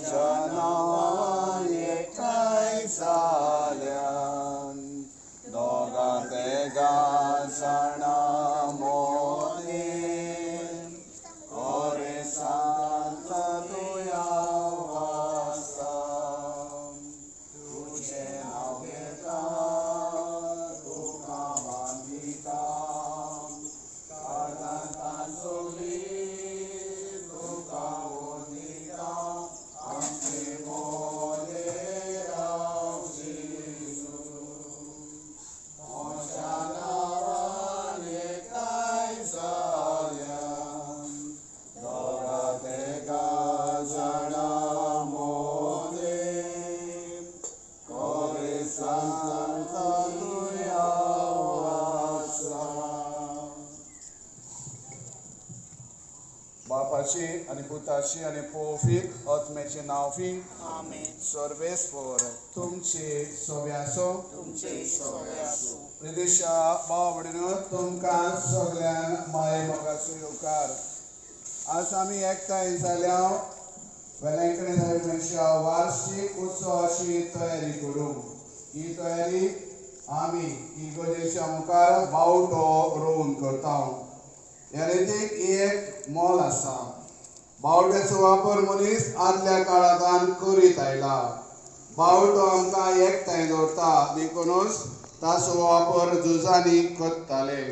जनां एकठांय जाल्यान दोगां तेगां जाणां मोनीन ओरे सांत तुया वासा तुझे नांव घेता तुका मानिता काळजांत सोली तुका ओनिता आमचे मोले राव जेजू मोच्या नांवान एकठांय जाल्यान दोगां तेगां जाणां मोनीन कोरे सांत तुया वासा. बापाची आनी पुताची आनी पवित्र आत्म्याचे नांवी आमेन. सर्वेस्वर तुमचे सोव्यासो तुमचे सोबे आसूं. प्रदेशा बावडीनो तुमकां सगळ्यांक माये मोगाचो येवकार. आज आमी एकठांय जाल्या वेलंकणी धर्माच्या वार्षिक उत्सवाची तयारी करूं. ही तयारी आमी इगोजेच्या मुखार बावटो रोवन करता. ह्या रितीक एक मोल आसा. बावट्याचो वापर मनीस आदल्या काळांतल्यान करीत आयला. बावटो आमकां एकठांय दवरता देखूनच ताचो वापर झुजांनी करताले.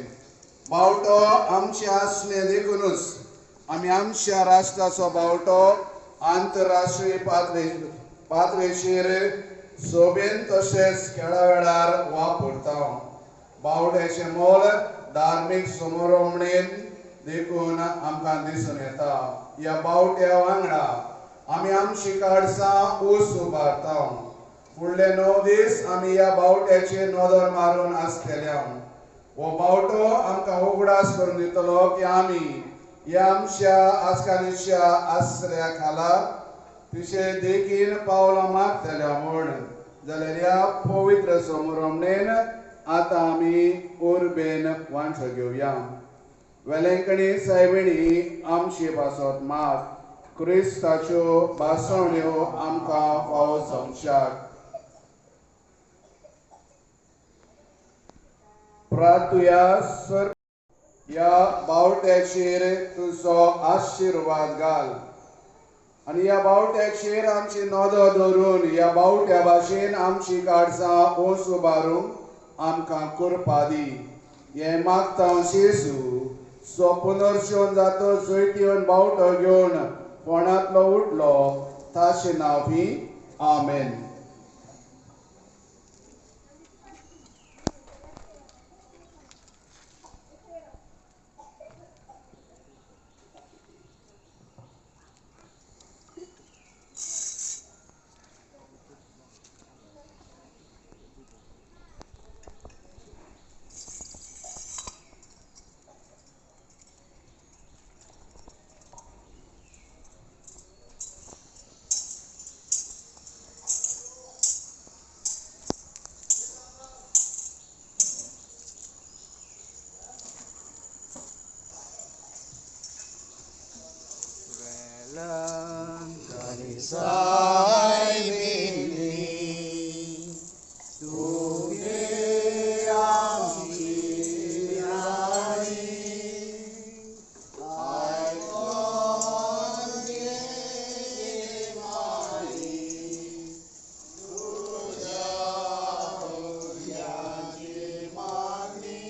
बावटो आमचे आसले देखूनच आमी आमच्या राष्ट्राचो बावटो आंतरराष्ट्रीय पातळेचेर सोबेन तशेंच खेळा वेळार वापरता. बावट्याचें मोल धार्मीक समारंभणेन देखून आमकां दिसून येता. ह्या बावट्या वांगडा आमी आमची काडसां ऊस उबारता. फुडले 9 दीस आमी ह्या बावट्याचेर नदर मारून आसतल्या. हो बावटो आमकां उगडास करून दितलो की आमी ह्या आमच्या आजकालीच्या आसऱ्या खाला पिशे देखीन पावलां मारतल्या म्हूण. जाल्यार ह्या पवित्र समारंभणेन आतां आमी उर्बेन वांटो घेवया. वेलंकणी सायबिणी आमची भासोत मात क्रिस्ताच्यो भासवण्यो आमकां फावो जावच्याक. प्रार्थुया सर ह्या बावट्याचेर तुजो आशिर्वाद घाल आनी ह्या बावट्याचेर आमची नदर दवरून ह्या बावट्या भाशेन आमची काडसां ओस उबारूंक आमकां करपा दी. हें मागता जेजू सो पुनर्जोवन जातो जैतिवन बावटो घेवन फोंडांतलो उठलो ताचे नांवी आमेन. वेलंकणी सायबिणी तुगे आमची राणी आयकोन घे माई तुझ्या भुरग्यांची मागणी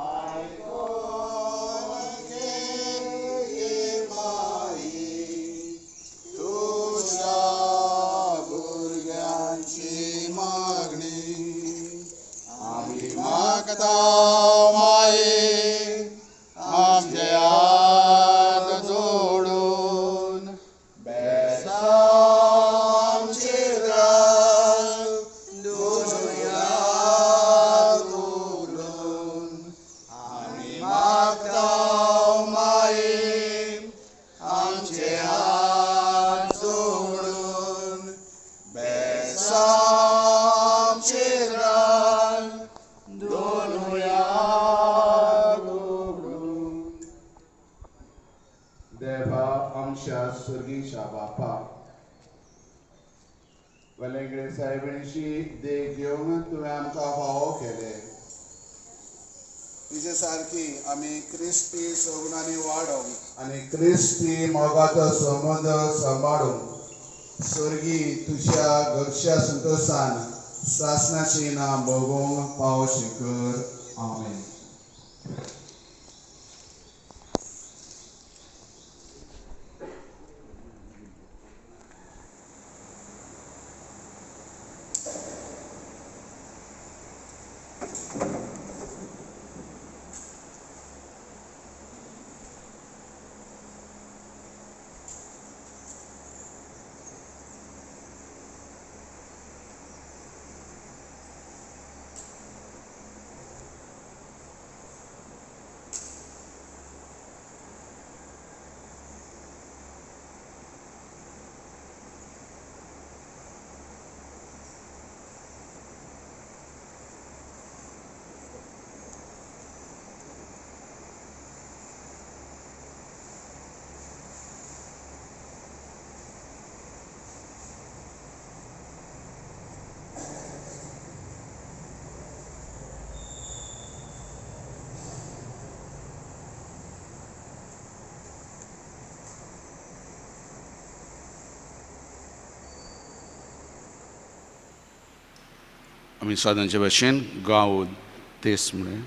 आयकोन घे माई बापा वेलेंगडे साहेबांशी देख घेवन तुवें आमकां फावो केले तिचे सारकी आमी क्रिस्ती सगुणांनी वाडोवंक आनी क्रिस्ती मोगाचो संबंद सांबाळूंक स्वर्गी तुझ्या घरच्या संतोषान शासनाची ना भोगूंक पावशी कर आमेन. आमी सदांचे भशेन गांवून तेस म्हळें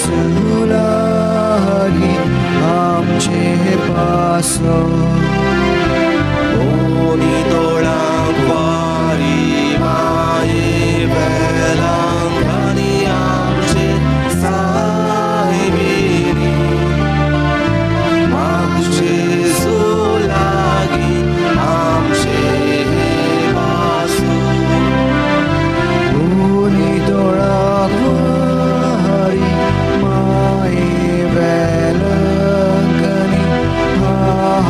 सुलागी आमचे पासो ओनी तोळांक वारी माये वेलांक आनी आमचे सायबीनी मागचे सुलागी आमचे पासो ओनी तोळांक वारी माये वेलांक आनी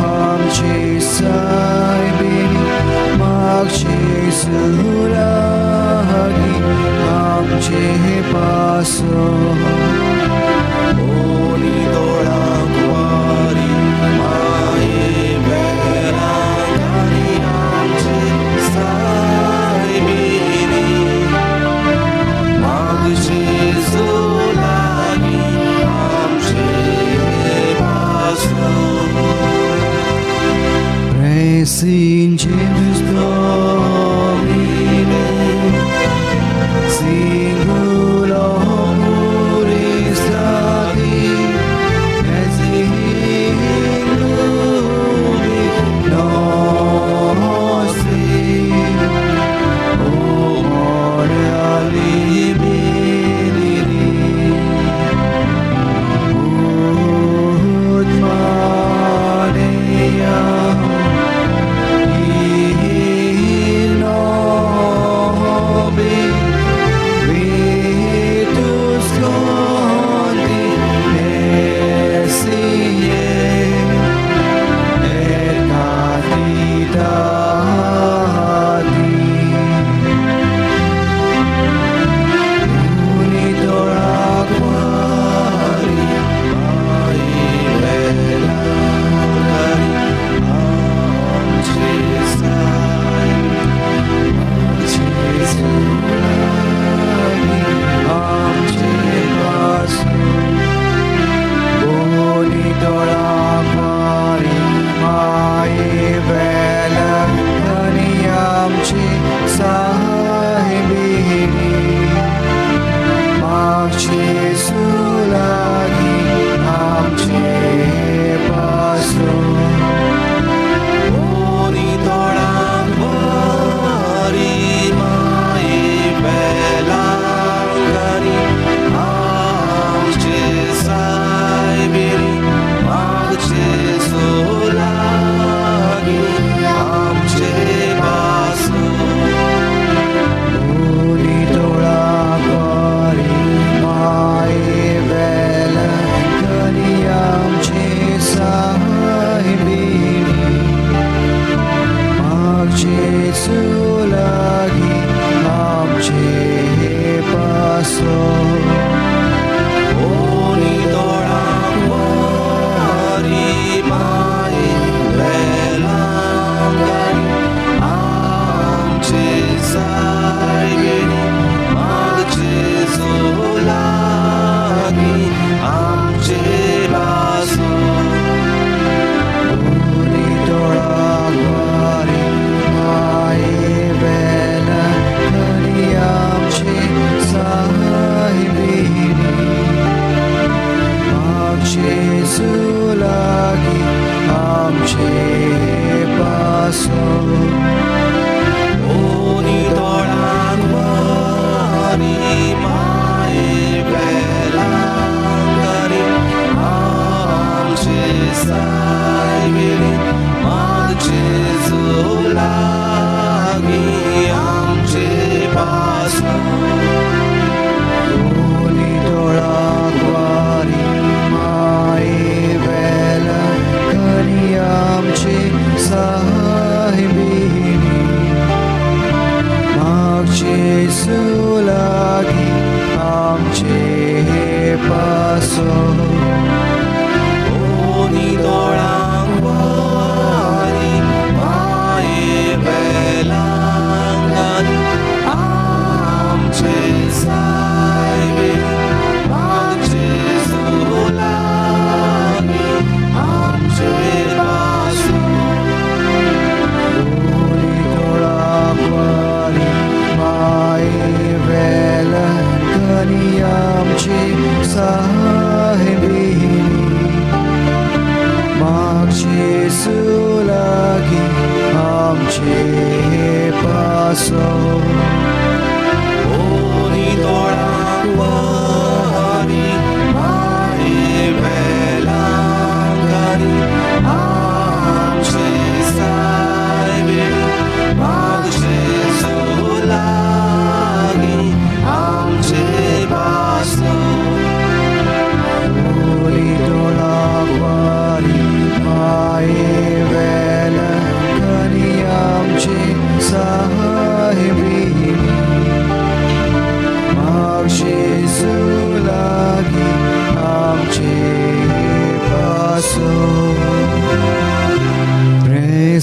आमचे सायबीनी मागचे सुलागी आमचे पासो ओनी तोळांक वारी माये वेलांक आनी आमचे सायबीनी मागचे सुलागी आमचे पासो Praising Jesus Domine, singulum puris Dei, et in lume nostri, o moria liberi, ut Maria Sa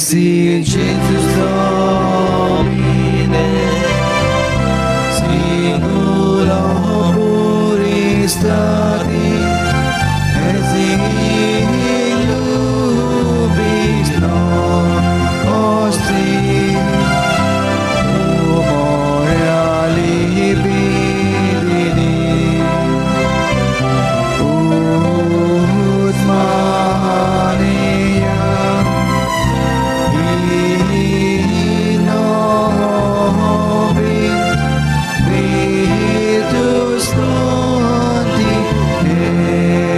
see Jesus domine, singula puristati, as illubis nostri, memoriali bidini, ut mania, in nobis virtus conti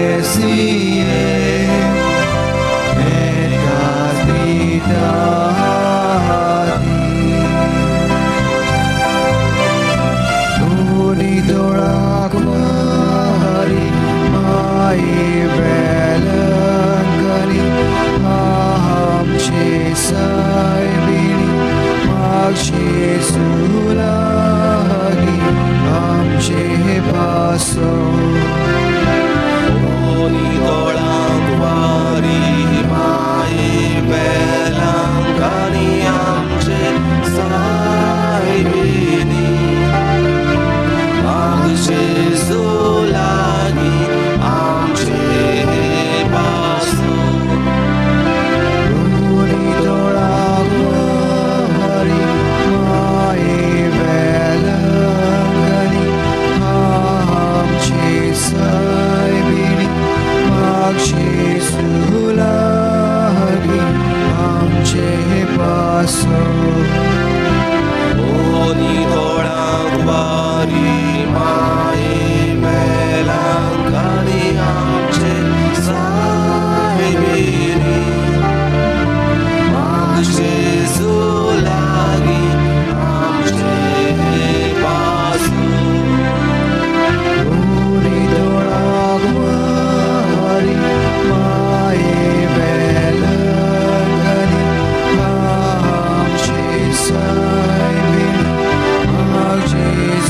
esie, et castitati. Unitora Kumari, Mai Velankari, Aham Chesai Bini, Makshi Sulagi, Am Chepaso. Unitora Kumari, Mai Velankari, Am Chesai Bini, Jesus lagi amche paso, unitora hari mai velangani amche sai bini, Jesus lagi amche paso. Unitora hari mai velangani amche sai bini, Jesus lagi amche paso. Unitora hari mai velangani amche sai bini, Jesus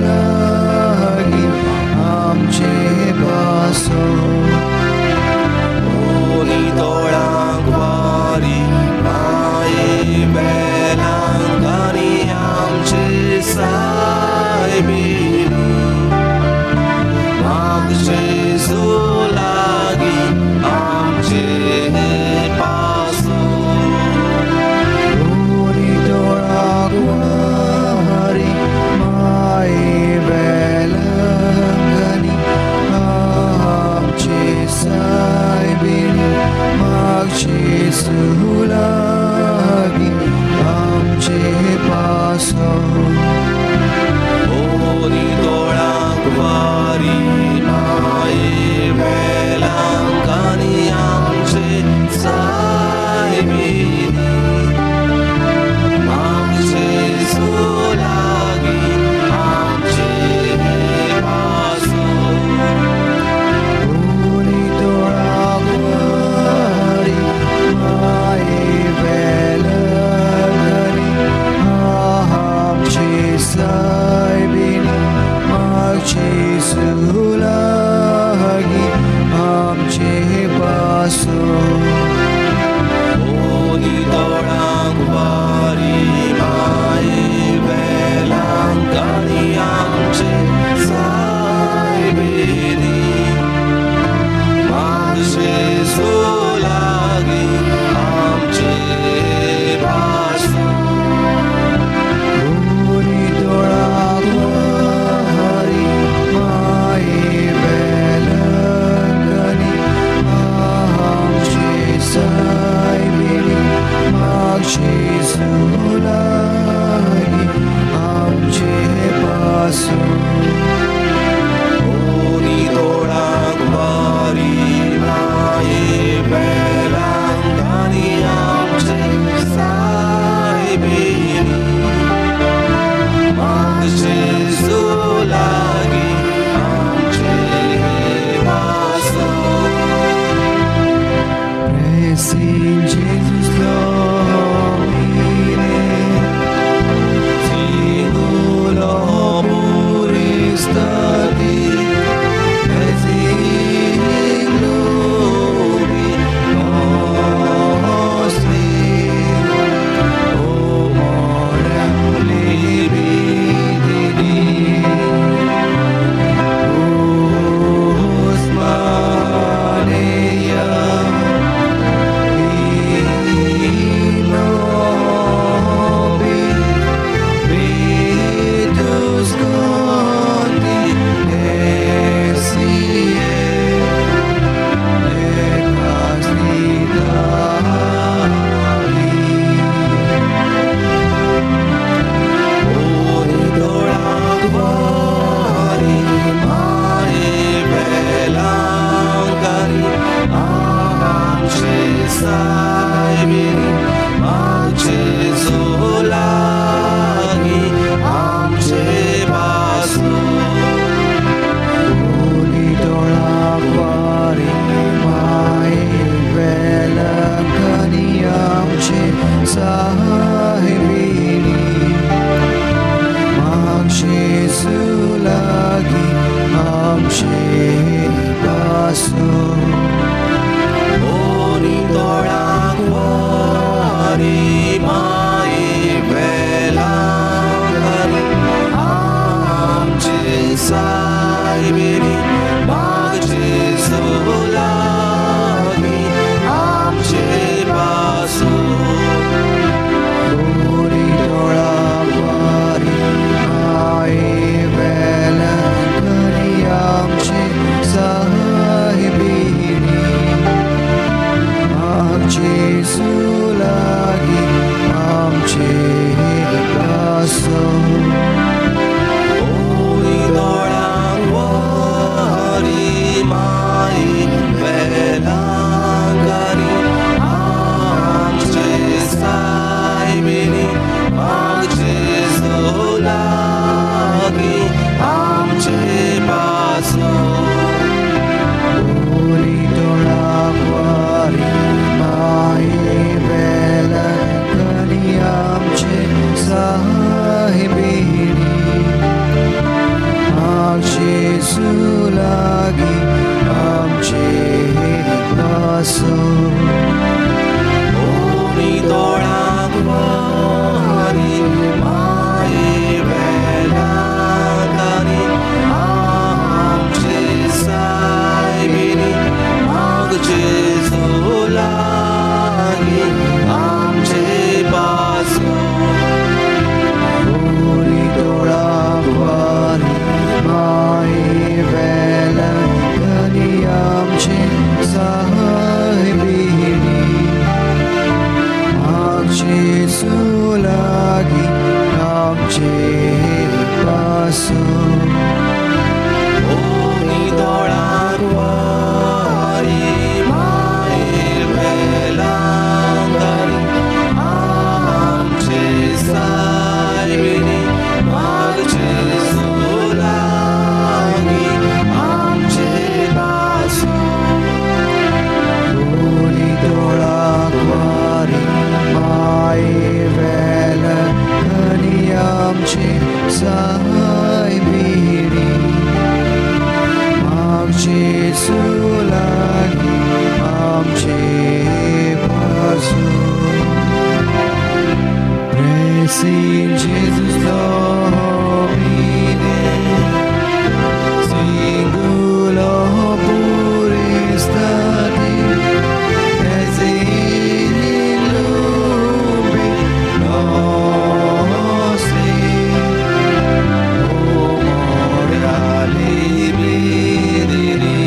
lagi amche paso. Unitora hari mai velangani amche sai bini, Jesus lagi amche paso. Unitora hari mai velangani amche sai bini, Jesus lagi amche paso. Unitora hari mai सुलागी आमचे पासो Holy Lord, wari mai velangari amche saibini amche zolagi amche paso Holy Dorakwari mai vela kani amche sahibini amche sulagi amche paso Holy Lord, wari mai velangari amche saibini amche zolagi amche paso Holy Dorakwari mai vela kani amche sahibini amche sulagi amche paso Holy Lord, wari mai velangari amche saibini amche zolagi amche paso Holy Dorakwari mai vela kani amche sahibini amche sulagi amche paso Praising Jesus Domine Singulo puristati Esin lubi nostri Umore alibidiri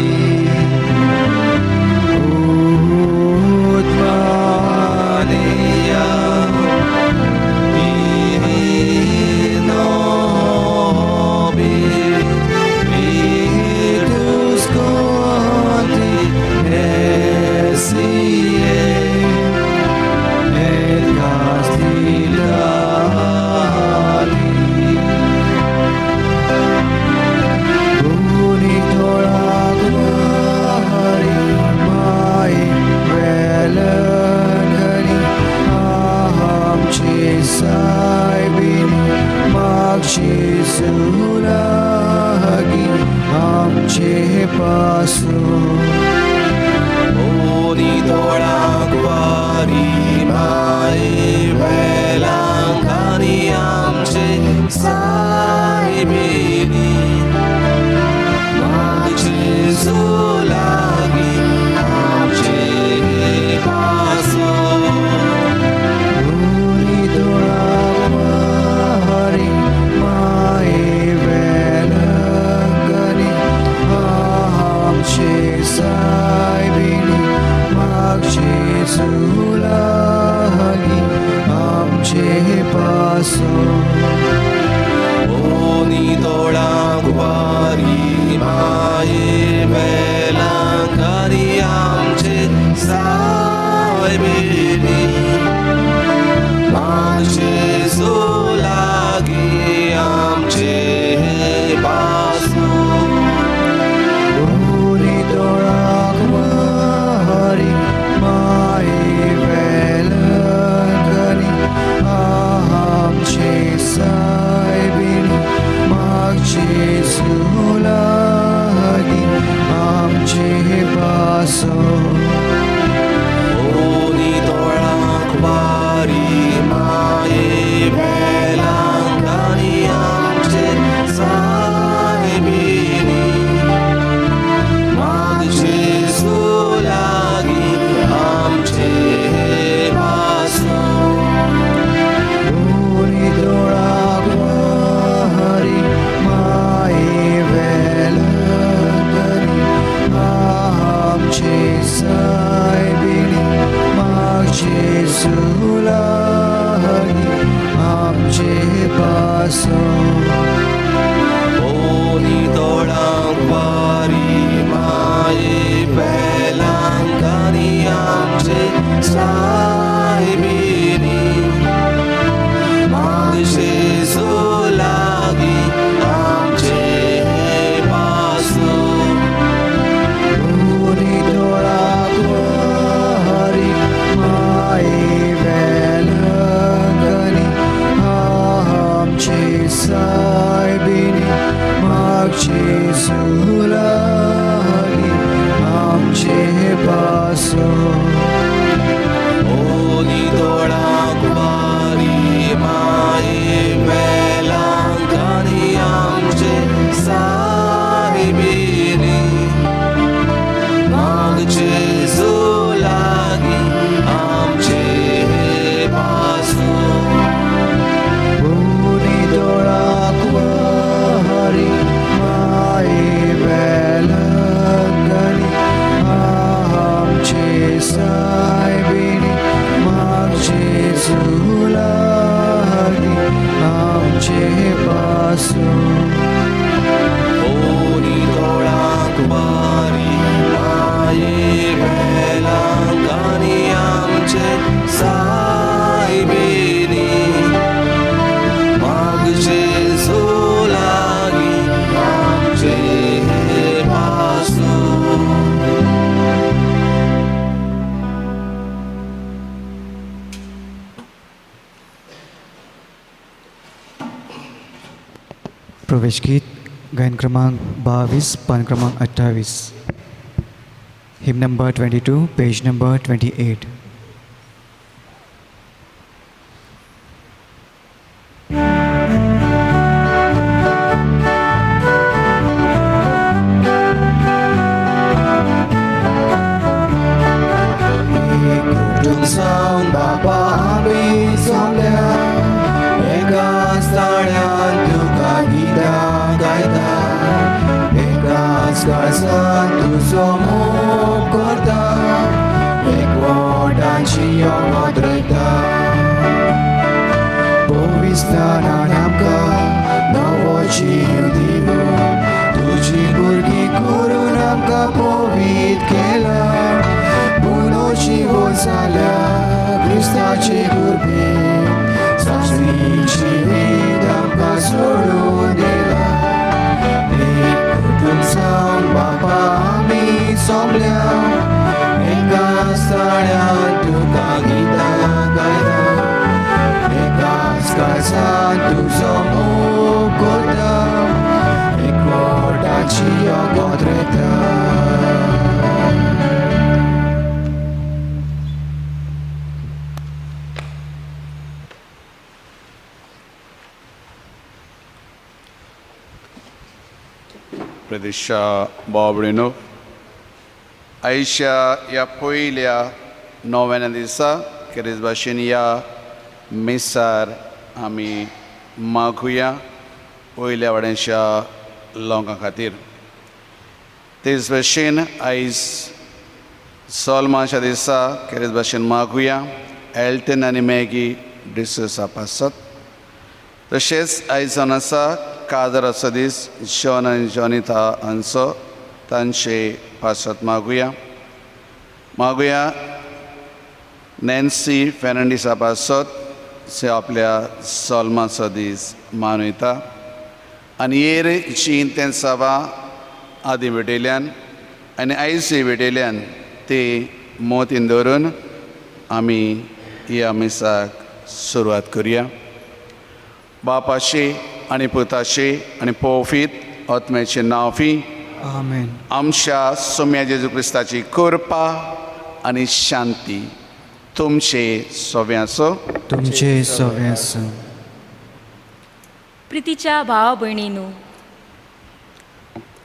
Utmania Sulagi amche paso Holy Dorakwari mai velangari amche saibini amche zolagi amche paso Holy Dorakwari mai vela kani amche saibini amche sulagi amche paso Holy Dorakwari mai velangari amche saibini amche zolagi amche paso Holy Dorakwari mai vela kani amche saibini amche sulagi amche paso Holy Dorakwari mai velangari amche saibini amche zolagi amche paso Holy Dorakwari mai vela kani amche saibini amche जेजू लागीं आमचे पासो ओनी तोळांक वारी माये पेलांकानी आमचे सायबिनी माग जेजू लागीं आमचे पासो उनी दोळाक वारी माये वेलगनी आमचे सायबिनी मागचे लागीं आमचे पासो ओनी तोळांक वारी माये पेलांकानी आमचे सायबिनी माग जेजू लागीं आमचे पासो उनी दोळाक वारी माये वेलगनी आमचे सायबिनी मागचे लागीं आमचे पासो ओनी तोळांक वारी माये पेलांकानी आमचे सायबिनी माग जेजू लागीं आमचे पासो प्रवेश गीत गायन क्रमांक 22 पान क्रमांक 28 हिम नंबर 22 पेज नंबर 28 तुमसावन बापा आमी जमल्या एकाच ताळ्यान तुका गितां गायता एकाच काळजान तुजो मोग करता एकवटांची योगत रयता भविस्तानान आमकां नवो जीव दिवून तुजी भुरगीं करून आमकां पवित केला पुनोची जाल्या क्रिस्ताची गुरबी सासरीची वीद आमकां सोडून दिला एक कुटुंब जावन बापा आमी सोमल्या एकाच ताळ्यान तुका गितां गायता एकाच काळजान तुजो मोग करता एकवटाची योगत रयता प्रदेशा बावडीनो आयच्या ह्या पयल्या नव्याण्या दिसा खेरीज भाशेन ह्या मिसार आमी मागुया पयल्या वाड्याच्या लोकां खातीर तेच भाशेन आयज सोलमाच्या दिसा खेरीज भाशेन मागुया एल्टन आनी मॅगी डिसोसा पासत तशेंच आयज जावन आसा कादराचो दीस जॉन आनी जॉनिता हांचो तांचे पासत मागुया नॅन्सी फेर्नांडीसा पासत से आपल्या सोलमाचो दीस मनयता आनी हेर जीं तें सभा आदी भेटयल्यान आनी आयज भेटयल्यान ती मोतीन दवरून आमी ह्या मिसाक सुरवात करुया बापाची आनी पुताची आनी पवित्र आत्म्याचे नांवी आमेन आमच्या सोम्या जेजू क्रिस्ताची कृपा आनी शांती तुमचे सगळ्यांचो तुमचे सगळ्यांचो प्रितीच्या भावा भयणींनो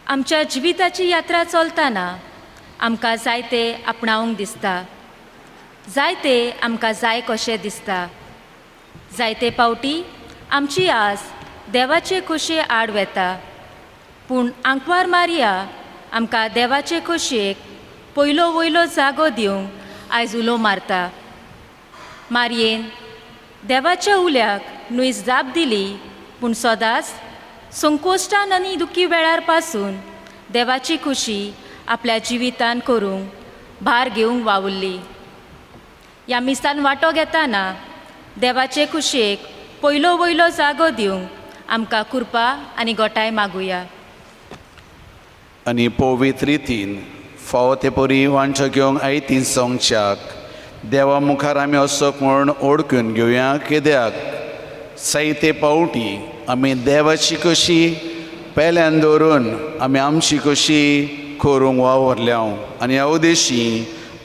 आमच्या जिविताची यात्रा चलतना आमकां जायते आपणावंक दिसता जायते आमकां जाय कशें दिसता जायते पावटी आमची आस देवाचे खोशये आड वेता पूण आंकवार मारिया आमकां देवाचे खोशयेक पयलो वयलो जागो दिवंक आयज उलो मारता मारयेन देवाच्या उल्याक न्हूयस जाप दिली, पूण सदांच संकोश्टान आनी दुखी वेळार पासून देवाची खुशी आपल्या जिवितान करूंक भार घेवंक वावुरली. ह्या मिसान वांटो घेतना देवाचे खुशेक पयलो वयलो जागो दिवंक आमकां कृपा आनी गोठाय मागुया. आनी पवित्र रितीन फावो ते परी वांचो घेवंक आयती सोंगच्याक देवा मुखार आमी असोक म्हूण ओळखून घेवया, कित्याक जायते पावटी आमी देवाची कशी पेल्यान दवरून आमी आमची कशी करूंक वावरल्या आनी ह्या उद्देशी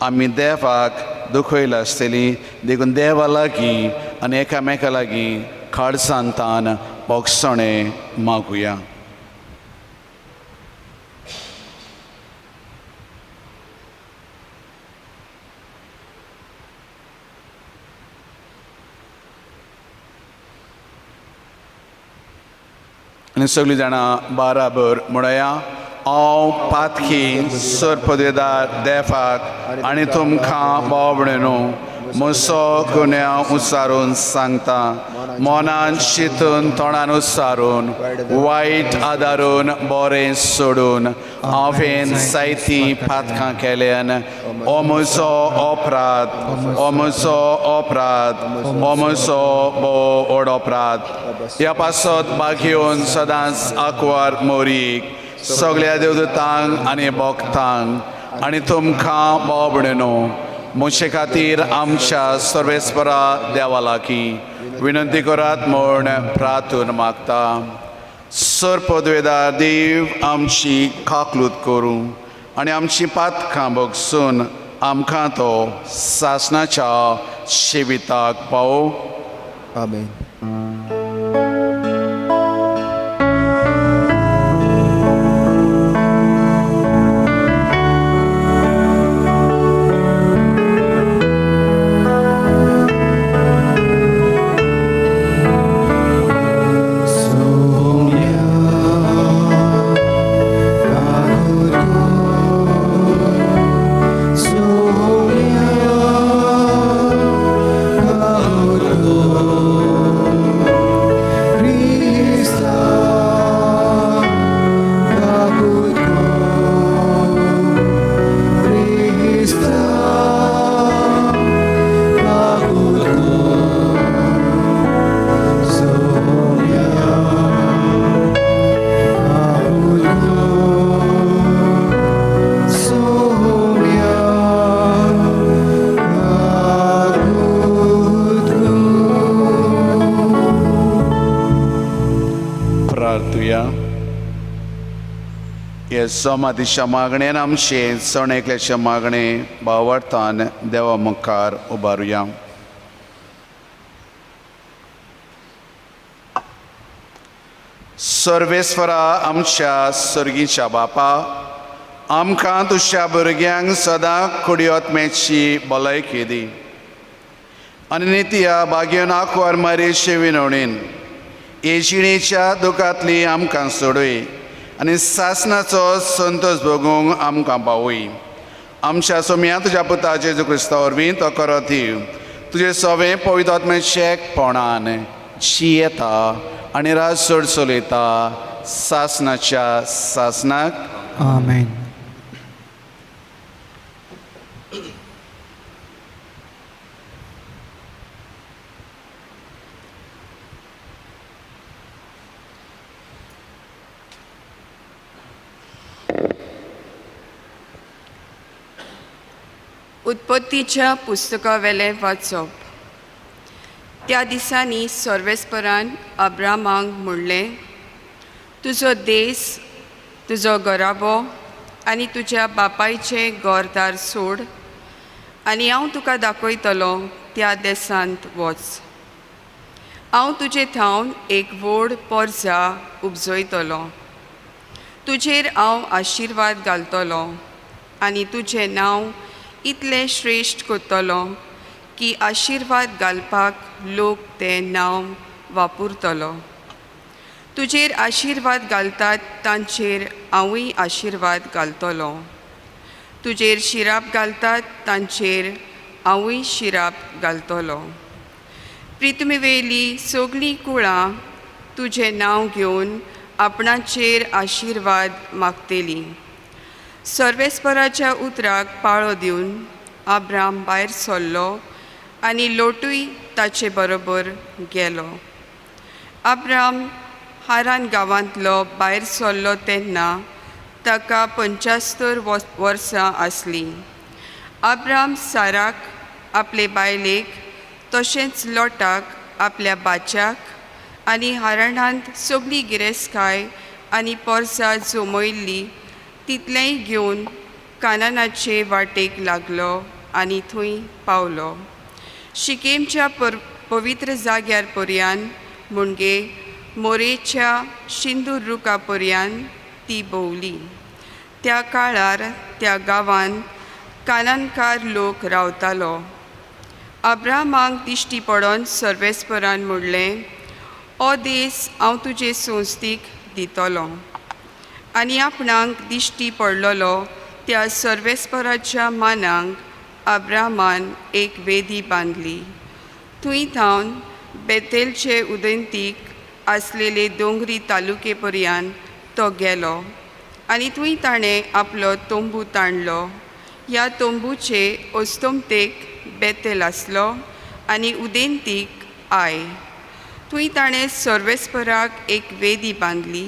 आमी देवाक दुखयला आसतली. देखून देवा लागीं आनी एकामेका लागीं खाडसांतान बोगसणें मागुया. आनी सगळीं जाणां बाराबर म्हणया, हांव पातकी सरपदेदार देवाक आनी तुमकां बावडनो म्हजो गुन्यांव उसारून सांगता. मनान चिंतून तोंडान उसारून वायट आदारून बरें सोडून हांवें जायतीं पातकां केल्यान हो म्हजो अपराध, हो म्हजो अपराध, हो म्हजो भोव व्हड अपराध. ह्या पासत बागेवन सदांच आंकवार मोरीक सगळ्या देवदूतांक आनी भक्तांक आनी तुमकां बावडनो म्हजे खातीर आमच्या सर्वेस्परा देवा लागीं विनंती करात म्हूण प्रार्थून मागता. सरपदवेदार देव आमची काकलूत करूं आनी आमची पातकां भोगसून आमकां तो सासणाच्या शेविताक पावो. आमेन. समाधीच्या मागणेन आमचे सण एकल्याचे मागणे बावरतान देवा मुखार उबारुया. सर्वेस्वरा आमच्या सर्गीच्या बापा, आमकां तुज्या भुरग्यांक सदां कुडियोत्मेची भलायकी दी आनी नित्या बागेन आंकवार मारेचे विनवणेन येजिणेच्या दुखांतली आमकां सोडूय आनी सासणाचो संतोश भोगूंक आमकां पावय. आमच्या सोम्या तुज्या पुता जेजू क्रिस्ता वरवीं तो करत तुजे सवें पवित्र आत्म्याचे एकपणान जियेता आनी राज चड चलयता सासणाच्या सासणाक. आमेन. उत्पत्तीच्या पुस्तका वेले वाचप. त्या दिसांनी सर्वेस्परान अब्रामांक म्हणलें, तुजो देस, तुजो घराबो आनी तुज्या बापायचें घरदार सोड आनी हांव तुका दाखयतलो त्या देसांत वच. हांव तुजे थावन एक व्हड पोरजा उपजयतलो. तुजेर हांव आशिर्वाद घालतलो आनी तुजें नांव इतलें श्रेश्ठ करतलो की आशिर्वाद घालपाक लोक तें नांव वापरतलो. तुजेर आशिर्वाद घालतात तांचेर हांवूय आशिर्वाद घालतलो. तुजेर शिराप घालतात तांचेर हांवूय शिराप घालतलो. प्रिथ्वीवेली सगळीं कुळां तुजें नांव घेवन आपणाचेर आशिर्वाद मागतेलीं. सर्वेस्पराच्या उतराक पाळो दिवन अब्राम भायर सरलो आनी लोटूय ताचे बरोबर गेलो. अब्राम हारान गांवांतलो भायर सरलो तेन्ना ताका 75 वर्सां आसलीं. अब्राम साराक आपले बायलेक तशेंच लोटाक आपल्या बाच्याक आनी हाराणांत सगळी गिरेस्तकाय आनी पोरसां जमयल्ली तितलेंय घेवन कानानाचे वाटेक लागलो आनी थंय पावलो. शिकेमच्या पवित्र जाग्यार पर्यंत म्हणजे मोरेच्या शिंदूर रुखा पर्यंत ती भोंवली. त्या काळार त्या गांवांत कानानकार लोक रावतालो. अब्रामाक दिश्टी पडोन सर्वेस्परान म्हणलें, हो देस हांव तुजे संस्थीक दितलो. आनी आपणाक दिश्टी पडलोलो त्या सर्वेस्पराच्या मानांक अब्रामान एक वेदी बांदली. थंय थावन बेतेलचे उदेंतीक आसलेले दोंगरी तालुके पर्यंत तो गेलो आनी थंय ताणें आपलो तोंबू ताणलो. ह्या तोंबूचे अस्तोमतेक बेतेल आसलो आनी उदेंतीक आय. थंय ताणें सर्वेस्पराक एक वेदी बांदली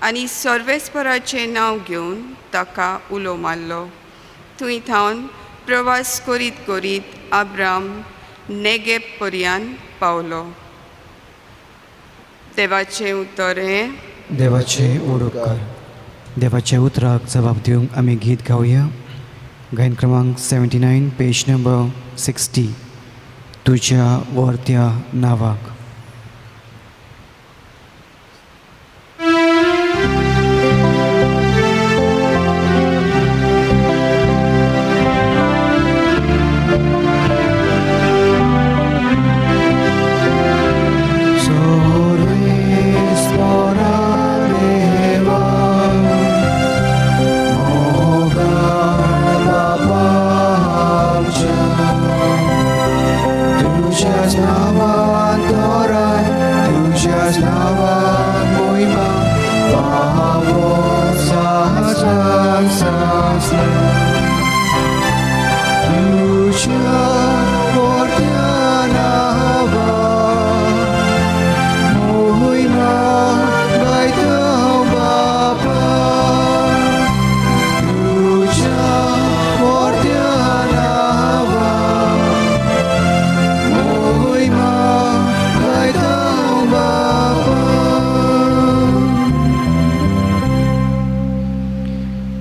आनी सर्वेस्पराचें नांव घेवन ताका उलो मारलो. थंय थावन प्रवास करीत करीत अब्राम नेगेब पर्यंत पावलो. देवाचें उतर हें. देवाचे ओडोकार. देवाच्या उतराक जबाब दिवंक आमी गीत गावया. गायन क्रमांक 79 पेज नंबर 60. तुज्या वर्त्या नावाक.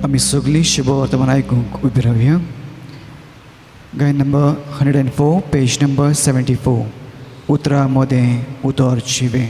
आमी सगळीं शुभ वर्तमान आयकूंक उबी रावया. गायन नंबर 104 पेज नंबर 74. उतरां मोदें उतर चिवें.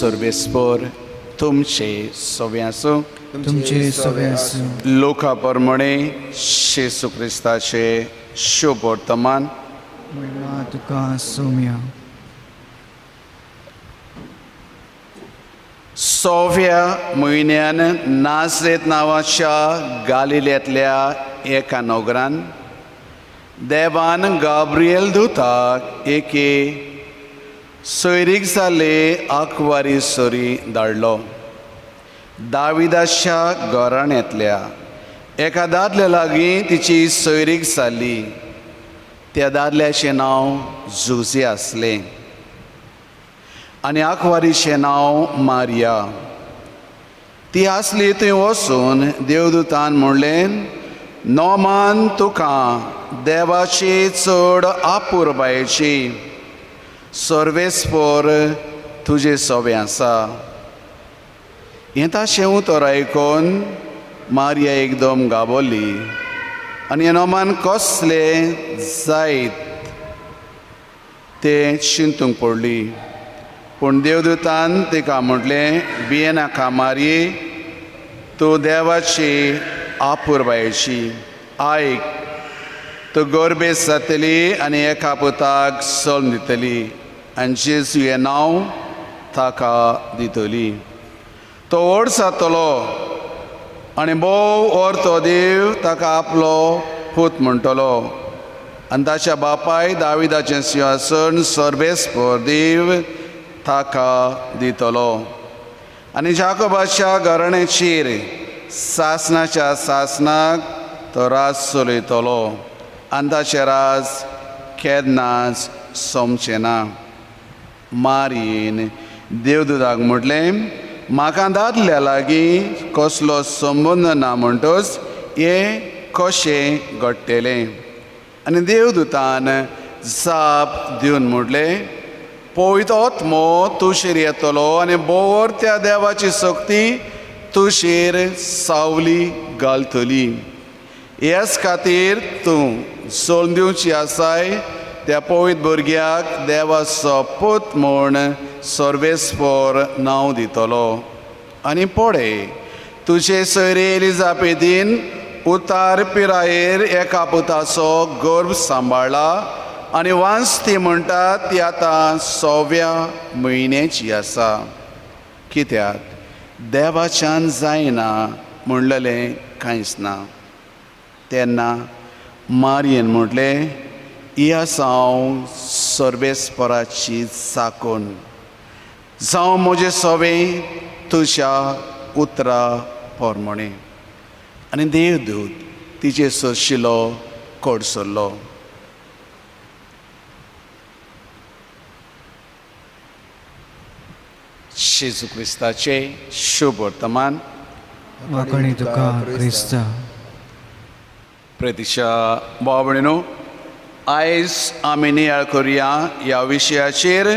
सर्वेस्पर तुमचे सवे आसूं. तुमचे सवे आसूं. लोका परमणे शेसू क्रिस्ताचे शुभ वर्तमान. महिमा तुका सौम्या. सव्या म्हयन्यान नासरेत नांवाच्या गालिल्यांतल्या एका नगरान देवान गाब्रिएल दूताक एके सोयरीक जाल्ले आंकवारी सोरी धाडलो. दाविदाच्या घराण्यांतल्या एका दादल्या लागीं तिची सोयरीक जाल्ली. त्या दादल्याचें नांव जुजे आसलें आनी आंकवारीचें नांव मारिया. ती आसली थंय वचून देवदूतान म्हणलें, नोमान तुका देवाची चड आपुरबायेची सर्वेस्पर तुजें सोबें आसा. हें ताचें उतर आयकून मारिया एकदम गाबोली आनी नोमान कसलें जायत तें चिंतूंक पडली. पूण देवदूतान तिका म्हटलें, भिये नाका मारये, तूं देवाची आपुरबायेची. आयक, तूं गर्भेस जातली आनी एका पुताक जल्म दितली आनी जेजू हें नांव ताका दितली. तो व्हड जातलो आनी भोव व्हरतो देव ताका आपलो पूत म्हणटलो आनी ताच्या बापाय दाविदाचें सिंहासन सर्वेस्पर देव ताका दितलो. आनी जाकोबाच्या घराण्याचेर सासनाच्या सासनाक तो राज चलयतलो आनी ताचें राज केन्नाच सोंपचें ना. मारयेन देवदूताक म्हटलें, म्हाका दादल्या लागीं कसलो संबंद ना म्हणटच हें कशें घडटलें. आनी देवदूतान जाप दिवन म्हटलें, पवित्र आत्मो तुजेर येतलो आनी बोवर त्या देवाची शक्ती तुजेर सावली घालतली. ह्याच खातीर तूं जल्म दिवची आसाय त्या पवित्र भुरग्याक देवाचो पूत म्हूण सर्वेस्पर नांव दितलो. आनी पळय, तुजे सोयरी एलिझाबेथीन उतार पिरायेर एका पुताचो गर्भ सांबाळ्ळा आनी वांसती म्हणटा ती आतां 6व्या म्हयन्याची आसा. कित्याक देवाच्यान जायना म्हणलेलें कांयच ना. तेन्ना मारयेन म्हटलें, ही आसा हांव सर्वेस्पराची चाकून. जावं म्हजें सोबें तुज्या उतरा पोरमोणे. आनी देवदूत तिचे सोशिलो कोडसरलो. जेजू क्रिस्ताचें शुभ वर्तमान. वखणी तुका क्रिस्ता. प्रितीच्या भाव भयणीनो, आयज आमी नियाळ करुया ह्या विशयाचेर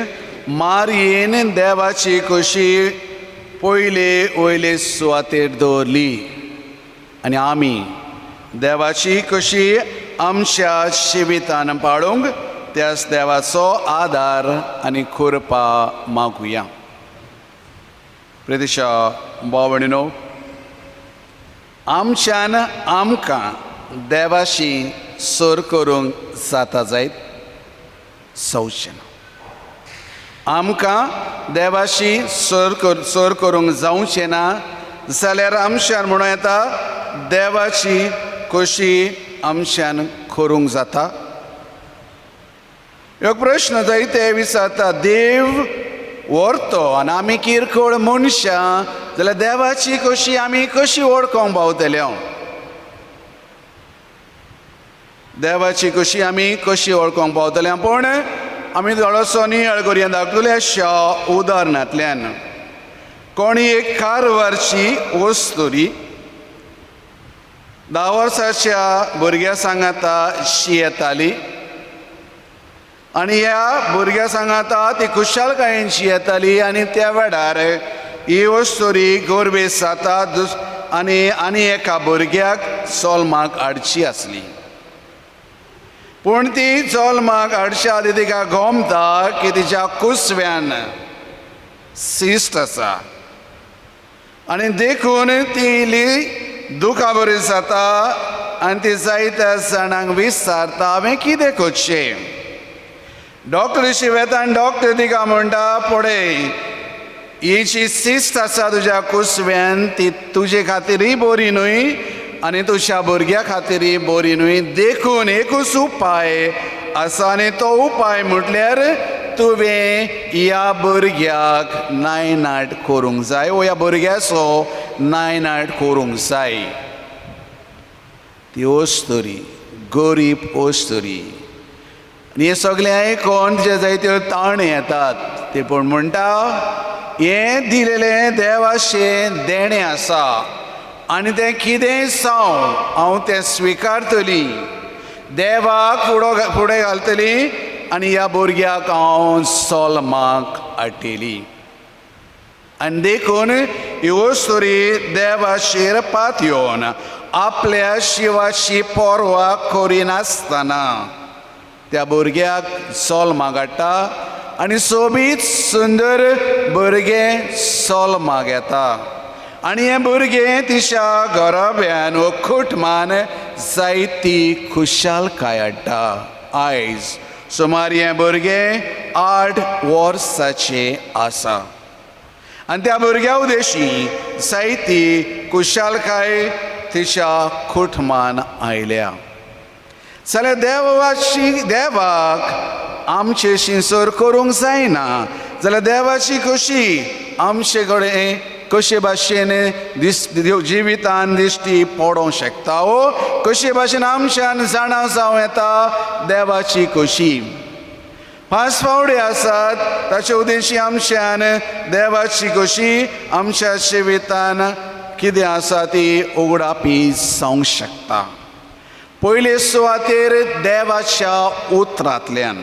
मारयेन देवाची कशी पयले वयले सुवातेर दवरली आनी आमी देवाची कशी आमच्या जिवितान पाळूंक त्याच देवाचो आदार आनी कृपा मागुया. प्रितीच्या भाव भयणीनो, आमच्यान आमकां देवाशी सर करूंक जाता जायत जावचें ना. आमकां देवाशी सर करूंक जावचें ना जाल्यार आमच्यान म्हणूं येता देवाची कशी आमच्यान करूंक जाता. एक प्रश्न जायते विचारता, देव व्हरतो आनी आमी किरकोळ मनशां जाल्यार देवाची कशी आमी कशी वळखोंक पावतले? देवाची कशी आमी कशी वळखोंक पावतले? पूण आमी थोडोसो नियाळ करुया धाकटुल्याशा उदाहरणांतल्यान. कोणी एक कारवारची वस्तुरी 10 वर्साच्या भुरग्या सांगाता शी येताली आनी ह्या भुरग्या सांगाता ती खुशालकायेनशी येताली आनी त्या वेळार ही वस्तुरी गोरबेस जाता आनी एका भुरग्याक जल्माक हाडची आसली. पूण ती जल्माक हाडच्या आदी तिका गोमता की तिच्या कुसव्यान सिस्ट आसा आनी देखून ती इल्ली दुखाबरी जाता आनी ती जायत्या जाणांक विचारता हांवें कितें करचें? डॉक्टरीशी वेता आनी डॉक्टर तिका म्हणटा, पळय ही जी सिस्ट आसा तुज्या कुसव्यान ती तुजे खातीरय बरी न्हय आनी तुज्या भुरग्या खातीरय बरी न्हय. देखून एकूच उपाय आसा आनी तो उपाय म्हटल्यार तुवें ह्या भुरग्याक नायनाट करूंक जाय वो ह्या भुरग्याचो नायनाट करूंक जाय. ती ओस्तोरी गरीब ओस्तोरी आनी हे सगळें आयकोन जे जायत्यो ताणे येतात ते पूण म्हणटा हें दिलेलें देवाचें देणें आसा आनी तें कितेंय जावं हांव तें स्विकारतली, देवाक फुडें घालतली आनी ह्या भुरग्याक हांव सोलमाक हाडटली. आनी देखून ह्यो स्टोरी देवाचेर पात येवन आपल्या शिवाची पोरवा करिनासतना त्या भुरग्याक सोलमाक हाडटा आनी सोबीत सुंदर भुरगें सोलमाक येता. आनी हें भुरगें तिच्या घराब्यान वो कुटुंबान जायती खुशालकाय हाडटा. आयज सुमार हें भुरगें 8 वर्साचें आसा आनी त्या भुरग्या उदेशी जायती खुशालकाय तिच्या कुटुंबान आयल्या. जाल्यार देवाक आमचे शिंसोर करूंक जायना जाल्यार देवाची खुशी आमचे कडेन कशे भाशेन जिवितान दिश्टी पडोवंक शकता वो कशे भाशेन आमच्यान जाणा जावं येता देवाची खुशी. 5 फावडे आसात ताचे उद्देशी आमच्यान देवाची खुशी आमच्या जिवितान कितें आसा ती उगडापी जावंक शकता. पयले सुवातेर देवाच्या उतरांतल्यान,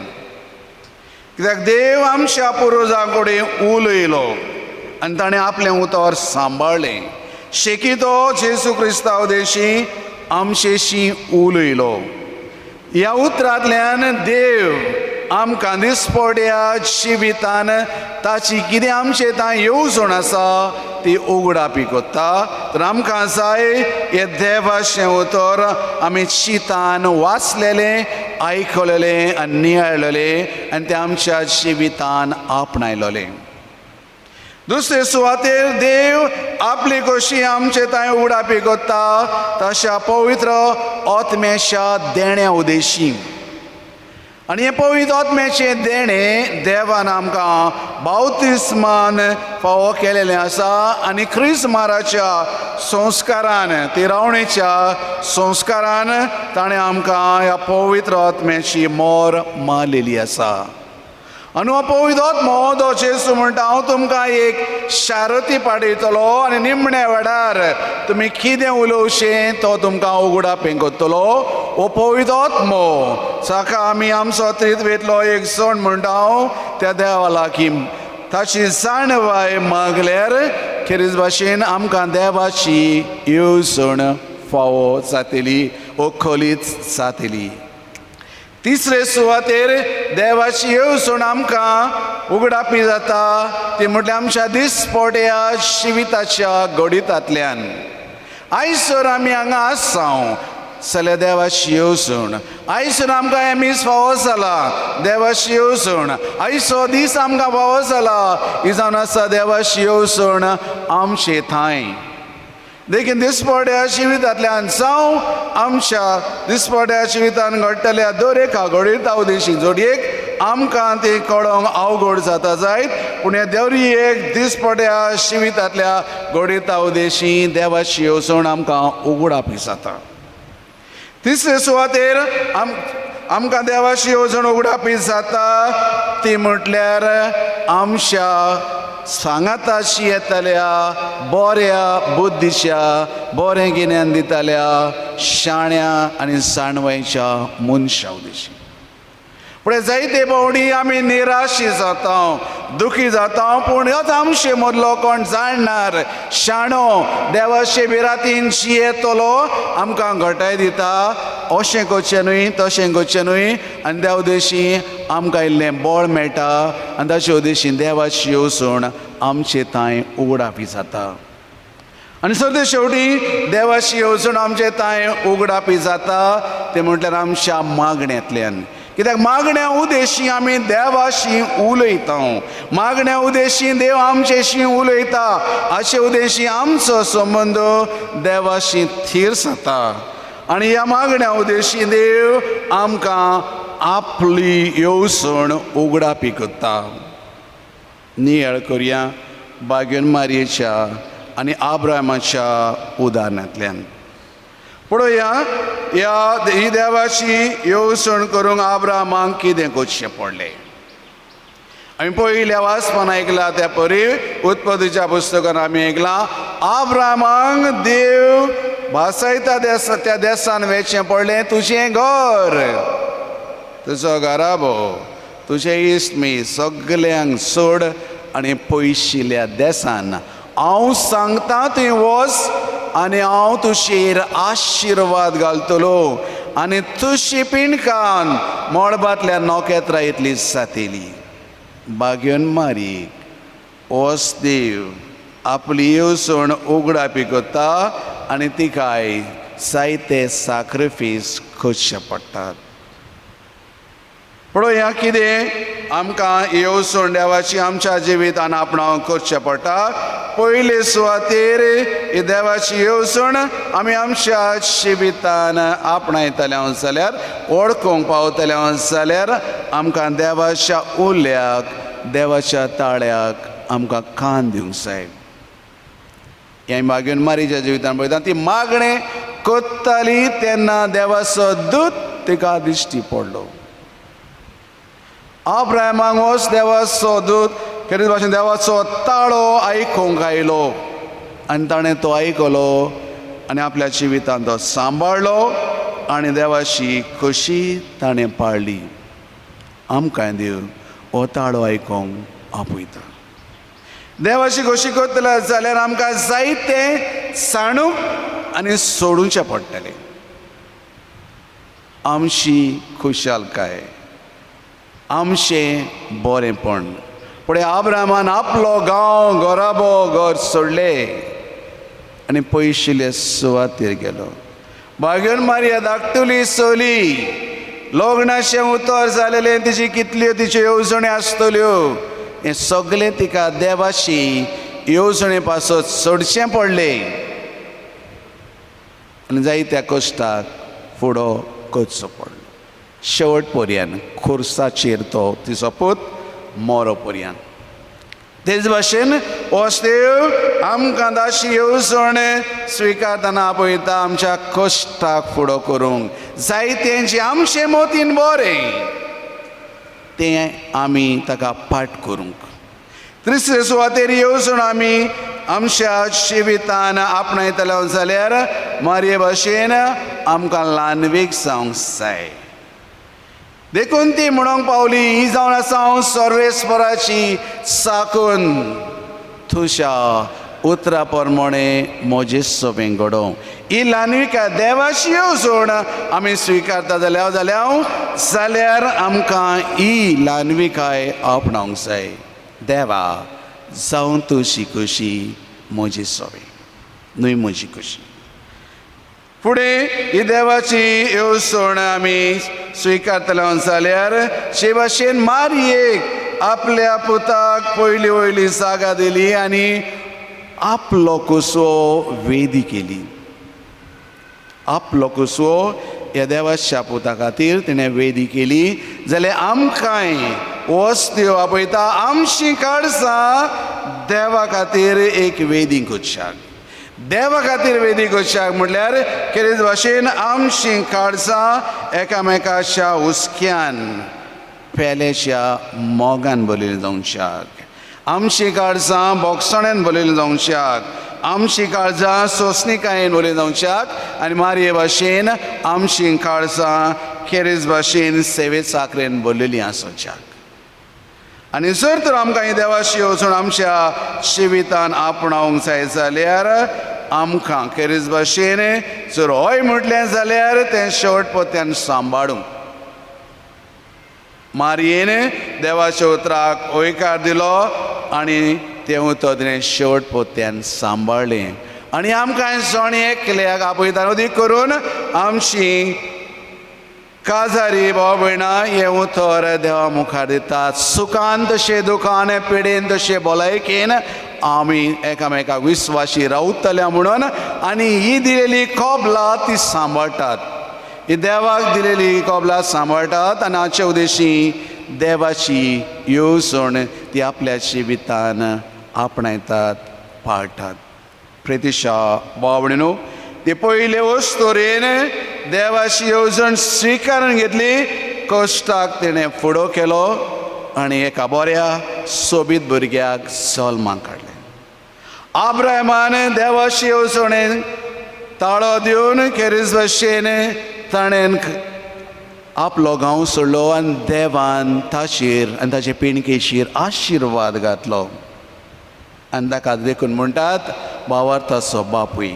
कित्याक देव आमच्या पुर्वजां कडेन उलयलो आनी ताणें आपलें उतर सांबाळलें. शेकितो जेजू क्रिस्ता उदेशी आमचेशी उलयलो. ह्या उतरांतल्यान देव आमकां दिसपट्या जिवितान ताची कितें आमचे तां येवजण आसा ती उगडापी कोत्ता. तर आमकां जाय हे देवाचें उतर आमी चितान वाचलेलें, आयकलेलें आनी नियाळलेलें आनी तें आमच्या जिवितान आपणायलोलें. दुसरे सुवातेर देव आपली कशी आमचे थंय उगडापी कोत्ता तशा पवित्र आत्म्याच्या देण्या उदेशी. आनी हें पवित्र आत्म्याचें देणें देवान आमकां बावतिस्मान फावो केलेलें आसा आनी क्रिस्माराच्या संस्कारान तिरावणेच्या संस्कारान ताणें आमकां ह्या पवित्र आत्म्याची मोर मारलेली आसा. आनी हो पवित्र आत्मो हो जेजू म्हणटा हांव तुमकां एक शारती पाडयतलो आनी निमण्या वेळार तुमी कितें उलोवचें तो तुमकां उगडापें कोत्तलो. हो पवित्र आत्मो जाका आमी आमचो त्रित्वेंतलो एक सण म्हणटा हांव त्या देवा लागीं ताची जाणवाय मागल्यार खेरीज भाशेन आमकां देवाची येवजण फावो जातली, खोलीत जातली. तिसरे सुवातेर देवाची येवजण आमकां उगडापी जाता ती म्हटल्यार आमच्या दिसपट्या जिविताच्या घडितांतल्यान. आयज जर आमी हांगा आसां जाल्यार देवाची येवजण. आयज जर आमकां हें मीस फावो जाला देवाची येवजण. आयचो दीस आमकां फावो जाला ही जावन आसा देवाची येवजण आमचे थंय. देखीन दिसपट्या जिवितांतल्यान जावं आमच्या दिसपट्या जिवितान घडटल्या दर एका घडयता उदेशी जोडयेक आमकां ती कळोवंक अवघड जाता जायत, पूण हे दरी एक दिसपट्या जिवितांतल्या घडयता उदेशी देवाची येवजण आमकां उगडापी जाता. तिसरे सुवातेर आमकां देवाची येवजण उगडापी जाता ती म्हटल्यार आमच्या सांगाताची येतल्या बऱ्या बुद्धीच्या बरें गिन्यान दिताल्या शाण्या आनी जाणवायच्या मनशा उदेशी. पूण जायते फावटी आमी निराशी जाता, दुखी जाता, पूण ह्योच आमचे मदलो कोण जाणणार शाणो देवाचे बिरातीन जियेतलो आमकां घटाय दिता अशें करचें न्हय तशें करचें न्हय आनी त्या उदेशी आमकां इल्लें बळ मेळटा आनी ताचे उदेशी देवाची येवजण आमचे थंय उगडापी जाता. आनी सर शेवटी देवाची येवजण आमचे थंय उगडापी जाता ते म्हटल्यार आमच्या मागण्यांतल्यान. कित्याक मागण्या उदेशी आमी देवाशी उलयता, मागण्या उदेशी देव आमचेशी उलयता, हाचे उदेशी आमचो संबंद देवाशी थीर जाता. आनी ह्या मागण्या उदेशी देव आमकां आपली येवसण उगडापी करता. नियाळ करुया बागेन मारयेच्या आनी आब्रामाच्या उदाहरणांतल्यान. पळोवया ही देवाची येवसण करूंक आब्रामाक कितें करचें पडलें. आमी पयल्या वाचपान आयकला त्या परी उत्पत्तीच्या पुस्तकान आमी आयकला आब्रामाक देव भासायता त्या देसान वेचचें पडलें तुजें घर, तुजो घराबो, तुजें इस्मी सगल्यांक सोड आनी पयशिल्ल्या देसान हांव सांगता थंय वच आनी हांव तुजेर आशिर्वाद घालतलो आनी तुजी पिणकान मळबांतल्या नोकेत्रां इतली जातली. बागेन मारीक वच देव आपली येवसण उगडापी करता आनी तिकाय जायते सॅक्रिफीस करचे पडटात. पळोवया कितें आमकां येवसण देवाची आमच्या जिवितान आपणावंक करचें पडटा. पयले सुवातेर ही देवाची येवसण आमी आमच्या जिवितान आपणायतले जाल्यार ओळखूंक पावतले जाल्यार आमकां देवाच्या उल्याक देवाच्या ताळ्याक आमकां कान दिवंक जाय. हे मागीर मारीच्या जिवितान पळयता ती मागणें कोत्ताली तेन्ना देवाचो दूत तिका दिश्टी पडलो. आब्रामाक वच देवाचो दूत खेरीत भाशेन देवाचो ताळो आयकूंक आयलो आनी ताणें तो आयकलो आनी आपल्या जिवितान तो सांबाळलो आनी देवाची खोशी ताणें पाळली. आमकां देव हो ताळो आयकूंक आपयता. देवाची खोशी करतले जाल्यार आमकां जायते सांडूंक आनी सोडूचें पडटलें. आमची खुशालकाय, आमचें बरेंपण. पुढे आब्रामान आपलो गांव घराबो घर सोडलें आनी पयशिल्ले सुवातेर गेलो. बागेन मारया धाकटुली चली, लग्नाचें उतर जालेलें, तिची कितल्यो तिच्यो येवजणी आसतल्यो, हें सगळें तिका देवाची येवजणे पासत सोडचें पडलें आनी जायत्या कश्टाक फुडो करचो पडलो. शेवट पर्यंत खुर्साचेर तो तिचो पूत मोरो पर्यंत. तेच भाशेन देव आमकां दाशी येवजण स्विकारतना आपयता आमच्या कश्टाक फुडो करूंक. जायतें जें आमचें मोतीन बरें तें आमी ताका पाठ करूंक. तिसरे सुवातेर येवजण आमी आमच्या जिवितान आपणायतले जाल्यार मारये भाशेन आमकां ल्हानवीक जावंक जाय. देखून ती म्हणूंक पावली ही जावन आसा हांव सर्वेस्पराची साकून तुज्या उतरा प्रमाणे म्हजे सोबें घडोवं. ही ल्हानविका देवाची येवजण आमी स्विकारता जाल्यार आमकां ही ल्हानविकाय आपणावंक जाय. देवा जावं तुजी खोशी म्हजी सोबें, न्हय म्हजी खोशी. फुडें ही देवाची येवजण आमी स्विकारतले जाल्यार जे भाशेन मारयेक आपल्या पुताक पयली वयली जागा दिली आनी आपलो कुसवो वेदी केली. आपलो कुसवो ह्या देवाच्या पुता खातीर तिणें वेदी केली जाल्यार आमकांय वस्त्यो आपयता आमची काळजां देवा खातीर एक वेदी करच्याक. देवा खातीर वेदी करच्याक म्हटल्यार खेरीत भाशेन आमची काळजां एकामेकाच्या हुस्क्यान पेल्याच्या मोगान भरलेलीं जावच्याक, आमची काळजां बोगसण्यान भरलेलीं जावच्याक, आमची काळजां सोंसणिकायेन भरलीं जावच्याक आनी मारये भाशेन आमची काळजां खेरीत भाशेन सेवे चाकरेन भरलेलीं आसोवच्याक. आनी जर तर आमकां ही देवाची येवजण आमच्या जिवितान आपणावंक जाय जाल्यार आमकां खेरीत भाशेन जर हय म्हटलें जाल्यार तें शेवटपर्यंत सांबाळूंक. मारयेन देवाच्या उतराक होयकार दिलो आनी तें उतर तिणें शेवटपर्यंत सांबाळलें आनी आमकां सोणी एकल्याक आपयता उदीक करून आमची काजारी भाव भयणां हें उतर देवा मुखार दितात. सुखान तशें दुखान पिडेन तशें भलायकेन आमी एकामेकाक विस्वाशी रावतल्या म्हणून आनी ही दिलेली कबलां ती सांबाळटात. ही देवाक दिलेली कबलात सांबाळटात आनी आजच्या उद्देशी देवाची येवजण ती आपल्या जिवितान आपणायतात पाळटात. प्रितीशा भावणीनो, ती पयले वस्तोरेन देवाची येवजण स्विकारून घेतली, कश्टाक तिणें फुडो केलो आनी एका बऱ्या सोबीत भुरग्याक जल्माक काडलें. आब्राहमान देवाची येवजणेन ताळो दिवन खेरीज भाशेन ताणें आपलो गांव सोडलो आनी देवान ताचेर आनी ताचे पिणकेचेर आशिर्वाद घातलो. आनी ताका देखून म्हणटात भावार्थाचो बापूय.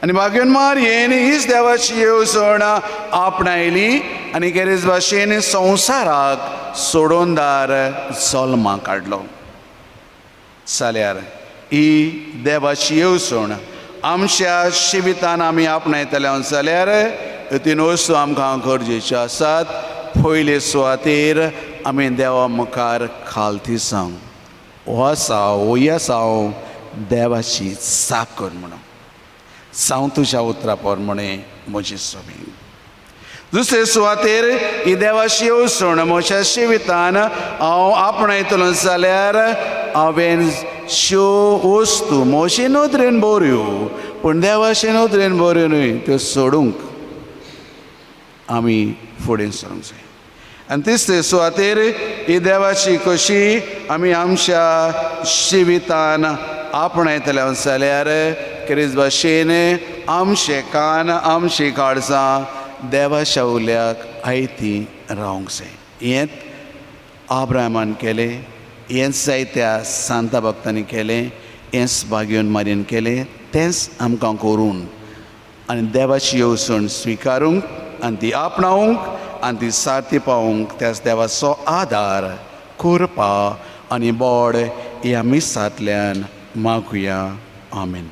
आनी भाग्यवान मारयेन हीच देवाची येवजण आपणायली आनी खेरीज भाशेन संवसाराक सोडोनदार जल्माक काडलो. जाल्यार ही देवाची येवजण आमच्या जिवितान आमी आपणायतले जाल्यार तीन वस्तू आमकां गरजेच्यो आसात. पयले सुवातेर आमी देवा मुखार खालती जावं, हो आसाव देवाची चाकर म्हणून जावं तुज्या उतरा प्रमाणे म्हजी सोबी. दुसरे सुवातेर ही देवाची येवजण म्हज्या जिवितान हांव आपणायतलो जाल्यार हांवें श्यो वस्तू म्हजे नदरेन बऱ्यो पूण देवाचे नदरेन बऱ्यो न्हय त्यो सोडूंक आमी फुडें सरूंक जाय. आनी तिसरे सुवातेर ही देवाची कशी आमी आमच्या जिवितान आपणायतले जाल्यार खेरीज भाशेन आमचे कान आमची काळजां देवाच्या उल्याक आयती रावंक जाय. हेंच आब्राहमान केलें, हेंच जायत्या सांता भक्तांनी केलें, हेंच भाग्यवान मारयेन केलें. तेंच आमकां करून आनी देवाची येवजण स्विकारूंक आनी ती आपणावंक आनी ती सारती पावोवंक त्याच देवाचो आदार कृपा आनी बोड ह्या मिसांतल्यान मागुया. आमीन.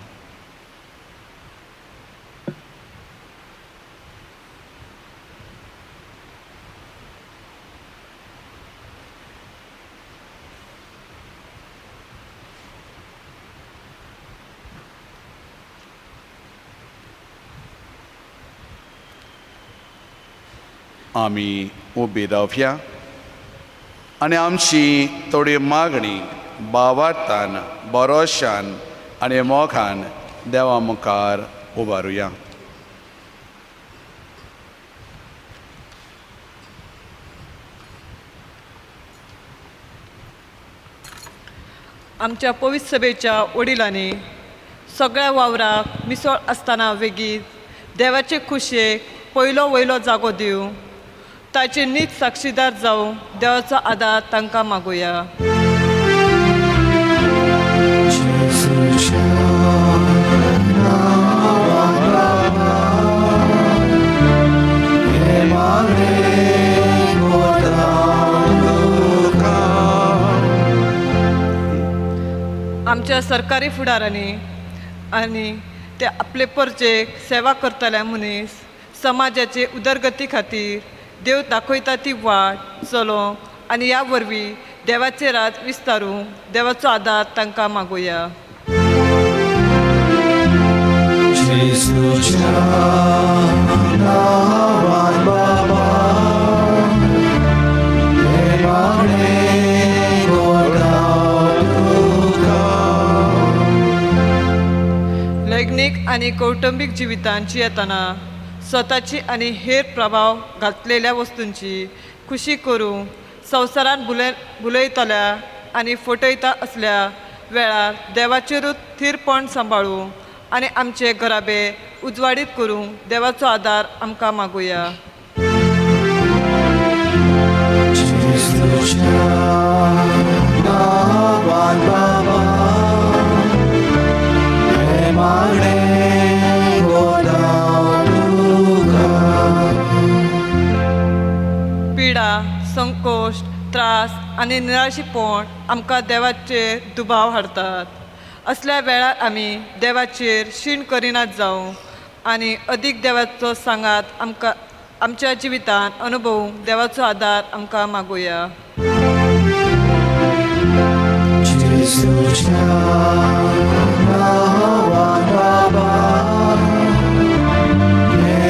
आमी उबी रावया आनी आमची थोडी मागणी भावार्थान भरोशान आनी मोगान देवा मुखार उबारुया. आमच्या पवित्र सभेच्या वडिलांनी सगळ्या वावराक मिसळ आसतना वेगीत देवाचे खुशेक पयलो वयलो जागो दिवं, ताचे नीत साक्षीदार जावं देवाचो आदार तांकां मागुया. आमच्या सरकारी फुडाऱ्यांनी आनी ते आपले परजेक सेवा करतल्या मनीस समाजाचे उदरगती खातीर देव दाखयता ती वाट चलोवंक आनी ह्या वरवीं देवाचे राज विस्तारूंक देवाचो आदार तांकां मागुया. लैंगिक आनी कौटुंबीक जिवितांत येतना स्वताची आनी हेर प्रभाव घातलेल्या वस्तूंची खुशी करूंक संवसारान बुलयतल्या आनी फटयता असल्या वेळार देवाचेरूच थीरपण सांबाळूंक आनी आमचे घराबे उजवाडीत करूंक देवाचो आदार आमकां मागुया. पिडा, संकोश, त्रास आनी निराशीपण आमकां देवाचेर दुबाव हाडतात. असल्या वेळार आमी देवाचेर शीण करिनात जावं आनी अदीक देवाचो सांगात आमकां आमच्या जिवितांत अनुभवूंक देवाचो आदार आमकां मागुया.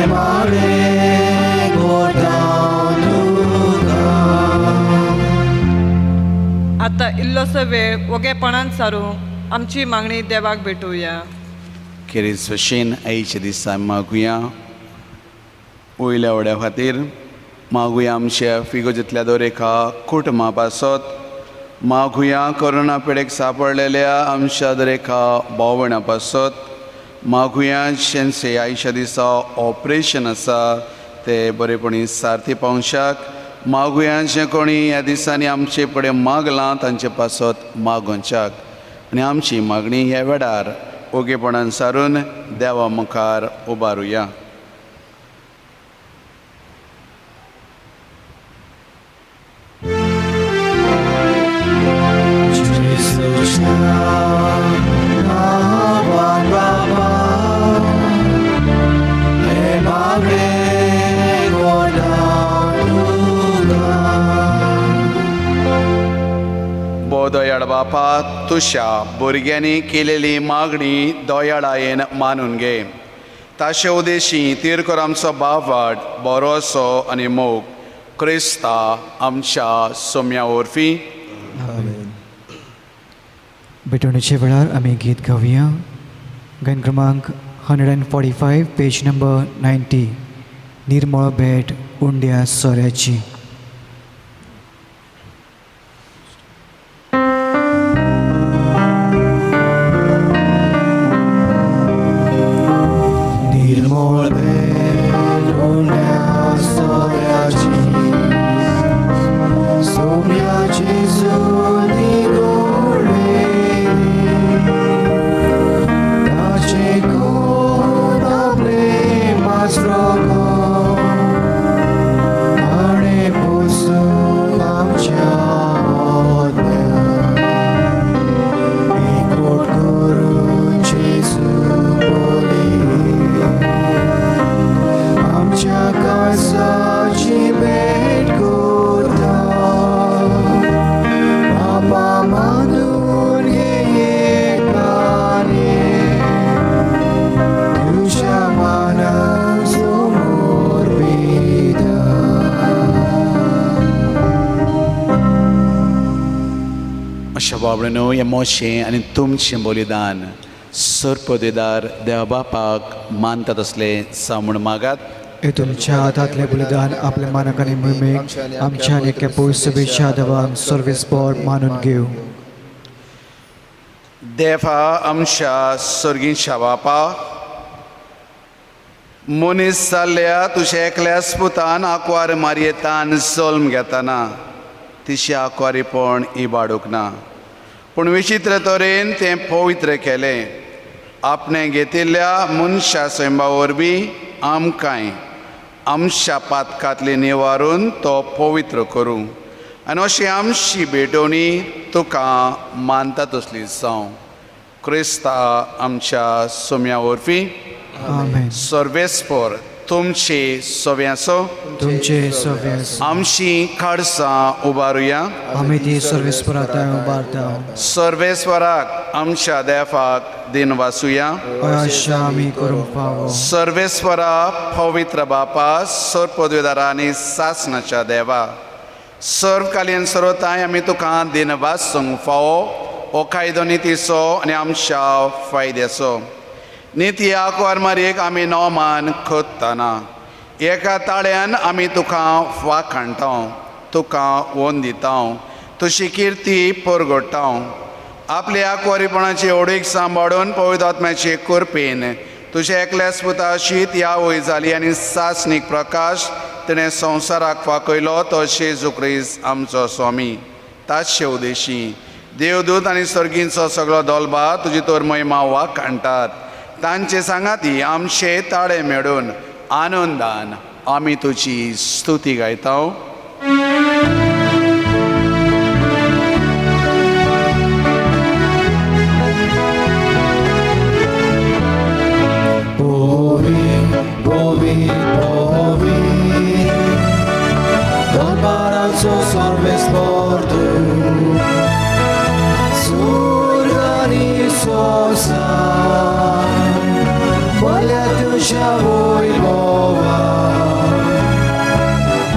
Emare चडसो वेळ वगेपणान सारूंक आमची मागणी देवाक भेटोवया. खेरीज भशेन आयच्या दिसा मागुया वयल्या वड्या खातीर मागुया आमच्या फिगोजींतल्या दोरेका कुटुंबा पासत मागुया कोरोना पिडेक सापडलेल्या आमच्या दरेका भाव भयणां पासत मागुया जेंचे आयच्या दिसा ऑपरेशन आसा ते बरेपणी सारथी पावशाक मागुया जे कोणी ह्या दिसांनी आमचे कडेन मागलां तांचे पासत मागोवच्याक आनी आमची मागणी ह्या वेळार ओगेपणान सारून देवा मुखार उबारुया. दोयाळ बापा तुझ्या भुरग्यांनी केलेली मागणी दोयाळायेन मानून घे. ताचे उद्देशी तीर कर आमचो बावाड बरो असो आनी मोग क्रिस्ता आमच्या सोम्या वरवीं. भेटवणीचे वेळार आमी गीत गावया. गायन क्रमांक 145 पेज नंबर 90 निर्मळ भेट उंड्या सोऱ्याची. बाबड्यानो हें मोशें आनी तुमचें बलिदान सर्पदेदार देवा बापाक मानता तसलें जावून मागात. हे तुमच्या हातांतलें बलिदान आपल्या मानक आनी मोहिमेक आमच्या एके पवित्र सभेच्या देवाक सर्वेस्पर मानून घेव. देवा आमच्या सर्गीच्या बापा मनीस जाल्ल्या तुज्या एकल्याच पुतान आंकवार मारयेतान जल्म घेतना तिचे आंकवारीपण इबाडूंक ना पूण विचित्र तरेन तें पवित्र केलें. आपणें घेतिल्ल्या मनशा स्वयंभा वरवीं आमकांय आमच्या पातकांतली निवारून तो पवित्र करूं आनी अशी आमची भेटोवणी तुका मानता तसली जावं. क्रिस्ता आमच्या सोम्या वरवीं आमेन. सर्वेस्पर तुमचे सव्यासो तुमचे सव्यास आमची खाडसां उबारुया. आमी ती सर्वेस्परांत उबारता. सर्वेस्वराक आमच्या देवाक दिन वाचुया. अशा आमी करूंक फावो. सर्वेस्वरा पवित्र बापा सर्पद्वेदारा आनी सासणाच्या देवा सर्वकालीन सर्वताय आमी तुका दिन वाचूंक फावो हो कायदो नितीचो आनी आमच्या फायद्याचो. निती आंकवार मारयेक आमी नोमान खोदतना एका ताळ्यान आमी तुका वाखाणटा तुका वोन दिता तुजी किर्ती परगडटा. आपल्या आंकवारीपणाची ओडीक सांबाळून पवित्र आत्म्याचे कुरपेन तुज्या एकल्याच पुता शीत ह्या वय जाली आनी सासणीक प्रकाश तिणें संवसाराक फाकयलो तो जेजू क्रिस्त आमचो स्वामी. ताचे उद्देशी देवदूत आनी सर्गींचो सगळो दोलबा तुजी तोर महिमा वाखाणटात. तांचे सांगाती आमचे ताळे मेळून आनंदान आमी तुजी स्तुती गायता. Wojłowa,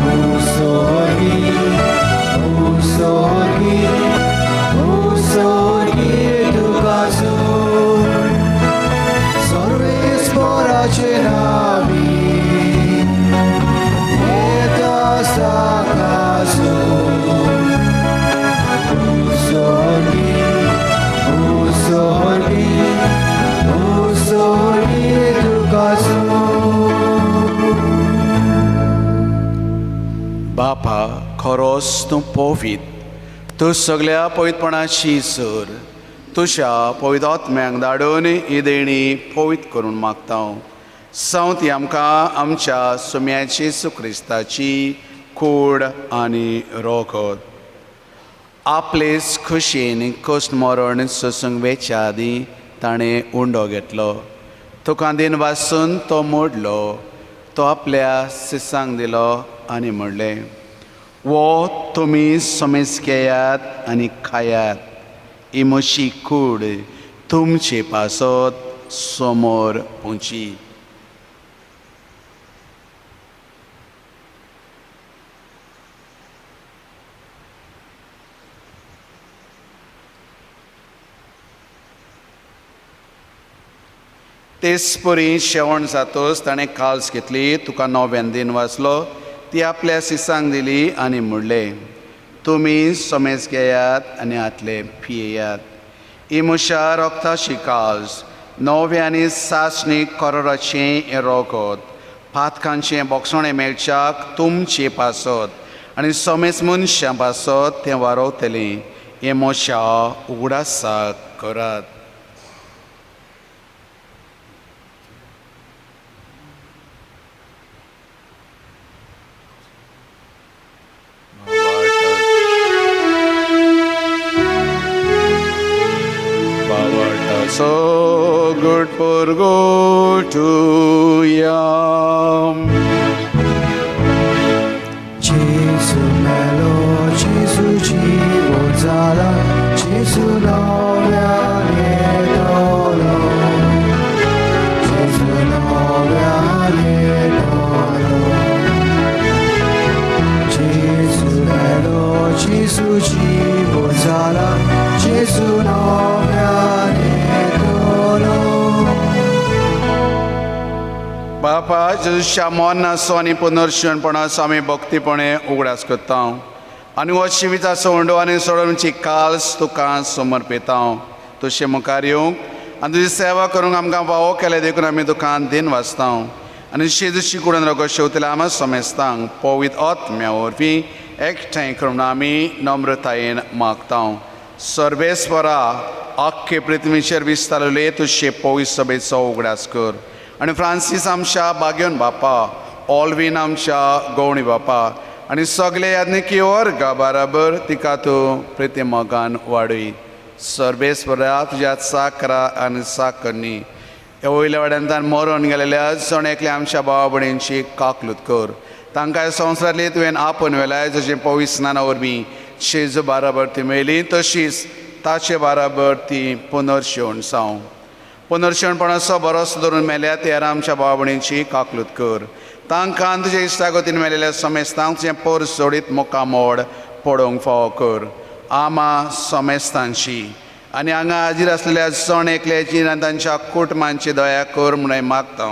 Musowi. बिकॉज तूं पवित, तूं सगळ्या पवित्रपणाची सर. तुझ्या पवित्र आत्म्याक धाडून ही देणी पवित्र करून मागता. सांवती आमकां आमच्या सुम्याची येशू क्रिस्ताची कूड आनी रोखोत. आपलेच खुशेन कश्ट मरण सोसूंक वेच्या आदीं ताणें उंडो घेतलो. तुका दिन वाचून तो मोडलो. तो आपल्या शिसांक दिलो आनी म्हणलें, वो तुमी समेज घेयात आनी खायात. ही म्हशी कूड तुमचे पासत समोर पोंची. तेच परी शेवण जातोच ताणें काल्स घेतली. तुका 9व्यान दिन वाचलो. ती आपल्या शिसांक दिली आनी म्हणलें, तुमी समेज घेयात आनी आतले पियेयात. ही म्हज्या रोगताची काल्स. 9वें आनी सासणी कोरोराचें हें रोगोत. पातकांचें बोगसोणें मेळच्याक तुमचे पासत आनी समेज मनशां पासत तें वारोवतलें. हें म्हज्या उगडासाक करात. So good for go to Yam. Jesu melo, Jesu jivo zala, Jesu nowianie dolo. Jesu nowianie dolo. Jesu melo, Jesu jivo zala, Jesu nowianie dolo. बापा जेजूच्या मोन्नाचो आनी पुनर्शनपणाचो आमी भक्तीपणे उगडास करता आनी हो जिविताचो हुंडो आनी सोडूनची काल्स तुका समर्पिता. तुजे मुखार येवंक आनी तुजी सेवा करूंक आमकां वावो केले देखून आमी तुका दिन वाचता आनी जेजूची कुडून रगत शेवतले आमी समेस्तांक पवित्र आत्म्या वरवीं एकठांय करून आमी नम्रतायेन मागता. सर्वेस्परा आख्खे पृथ्वीचेर विस्तारले तुजे पवित्र सभेचो उगडास कर. आनी फ्रांसीस आमच्या बागेवन बापा, ऑल्वीन आमच्या गवणी बापा आनी सगळे यादनिकी वर्गा बराबर तिका तूं प्रितीमोगान वाडय. सर्वेस्परा तुज्या साकरा आनी साकरनी ह्या वयल्या वाड्यांतल्यान मरण गेलेल्या जण एकल्या आमच्या भावा भयणींची काकलूत कर. तांकां संवसारांतली तुवें आपोवन व्हेलाय जशें पवित्र स्नाना वरवीं जेजू बराबर ती मेळ्ळी तशीच ताचे बराबर ती पुनर्शेवण जावं. पुनर्शेवणपणाचो भरोसो धरून मेल्या त्या आमच्या भावा भयणींची काकलूत कर. तांकां तुजे इश्टागतीन मेळिल्ल्या समेस्तांक तुजें पोर सोडीत मुखामोड पडोवंक फावो कर. आमा समेस्तांची आनी हांगा हाजीर आसलेल्या जण एकल्याची आनी तांच्या कुटुंबांची दया कर म्हणून मागता.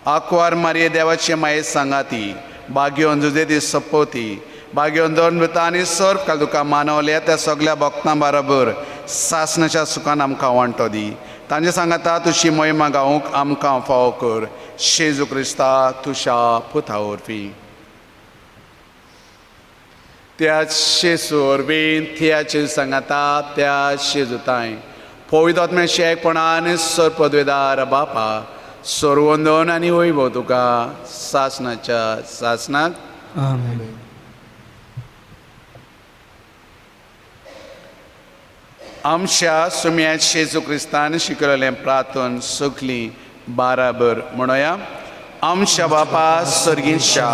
आंकवार मारये देवाचे माये सांगाती, बागेवन जुजे दीस सपोती, बागेवन दोन भिता आनी सर्व काल तुका मानवल्या त्या सगळ्या भक्तां बरोबर सासणाच्या सुखान आमकां वांटो दी. तांचे सांगाता तुजी महिमा गावूंक आमकां फावो कर. जेजू क्रिस्ता तुज्या पुता वरवीं. त्या जेजू वरवीं त्याचे सांगाता त्या जेजूताय पवित्र आत्म्याचे एकपणान सर पदवेदार बापा सर्वंदन आनी वैभव तुका सासणाच्या सासणाक. आमेन. आमच्या सुम्याचे जेजू क्रिस्तान शिकयलेलें प्रार्थन सगळीं बराबर म्हणया. आमच्या बापा सर्गीच्या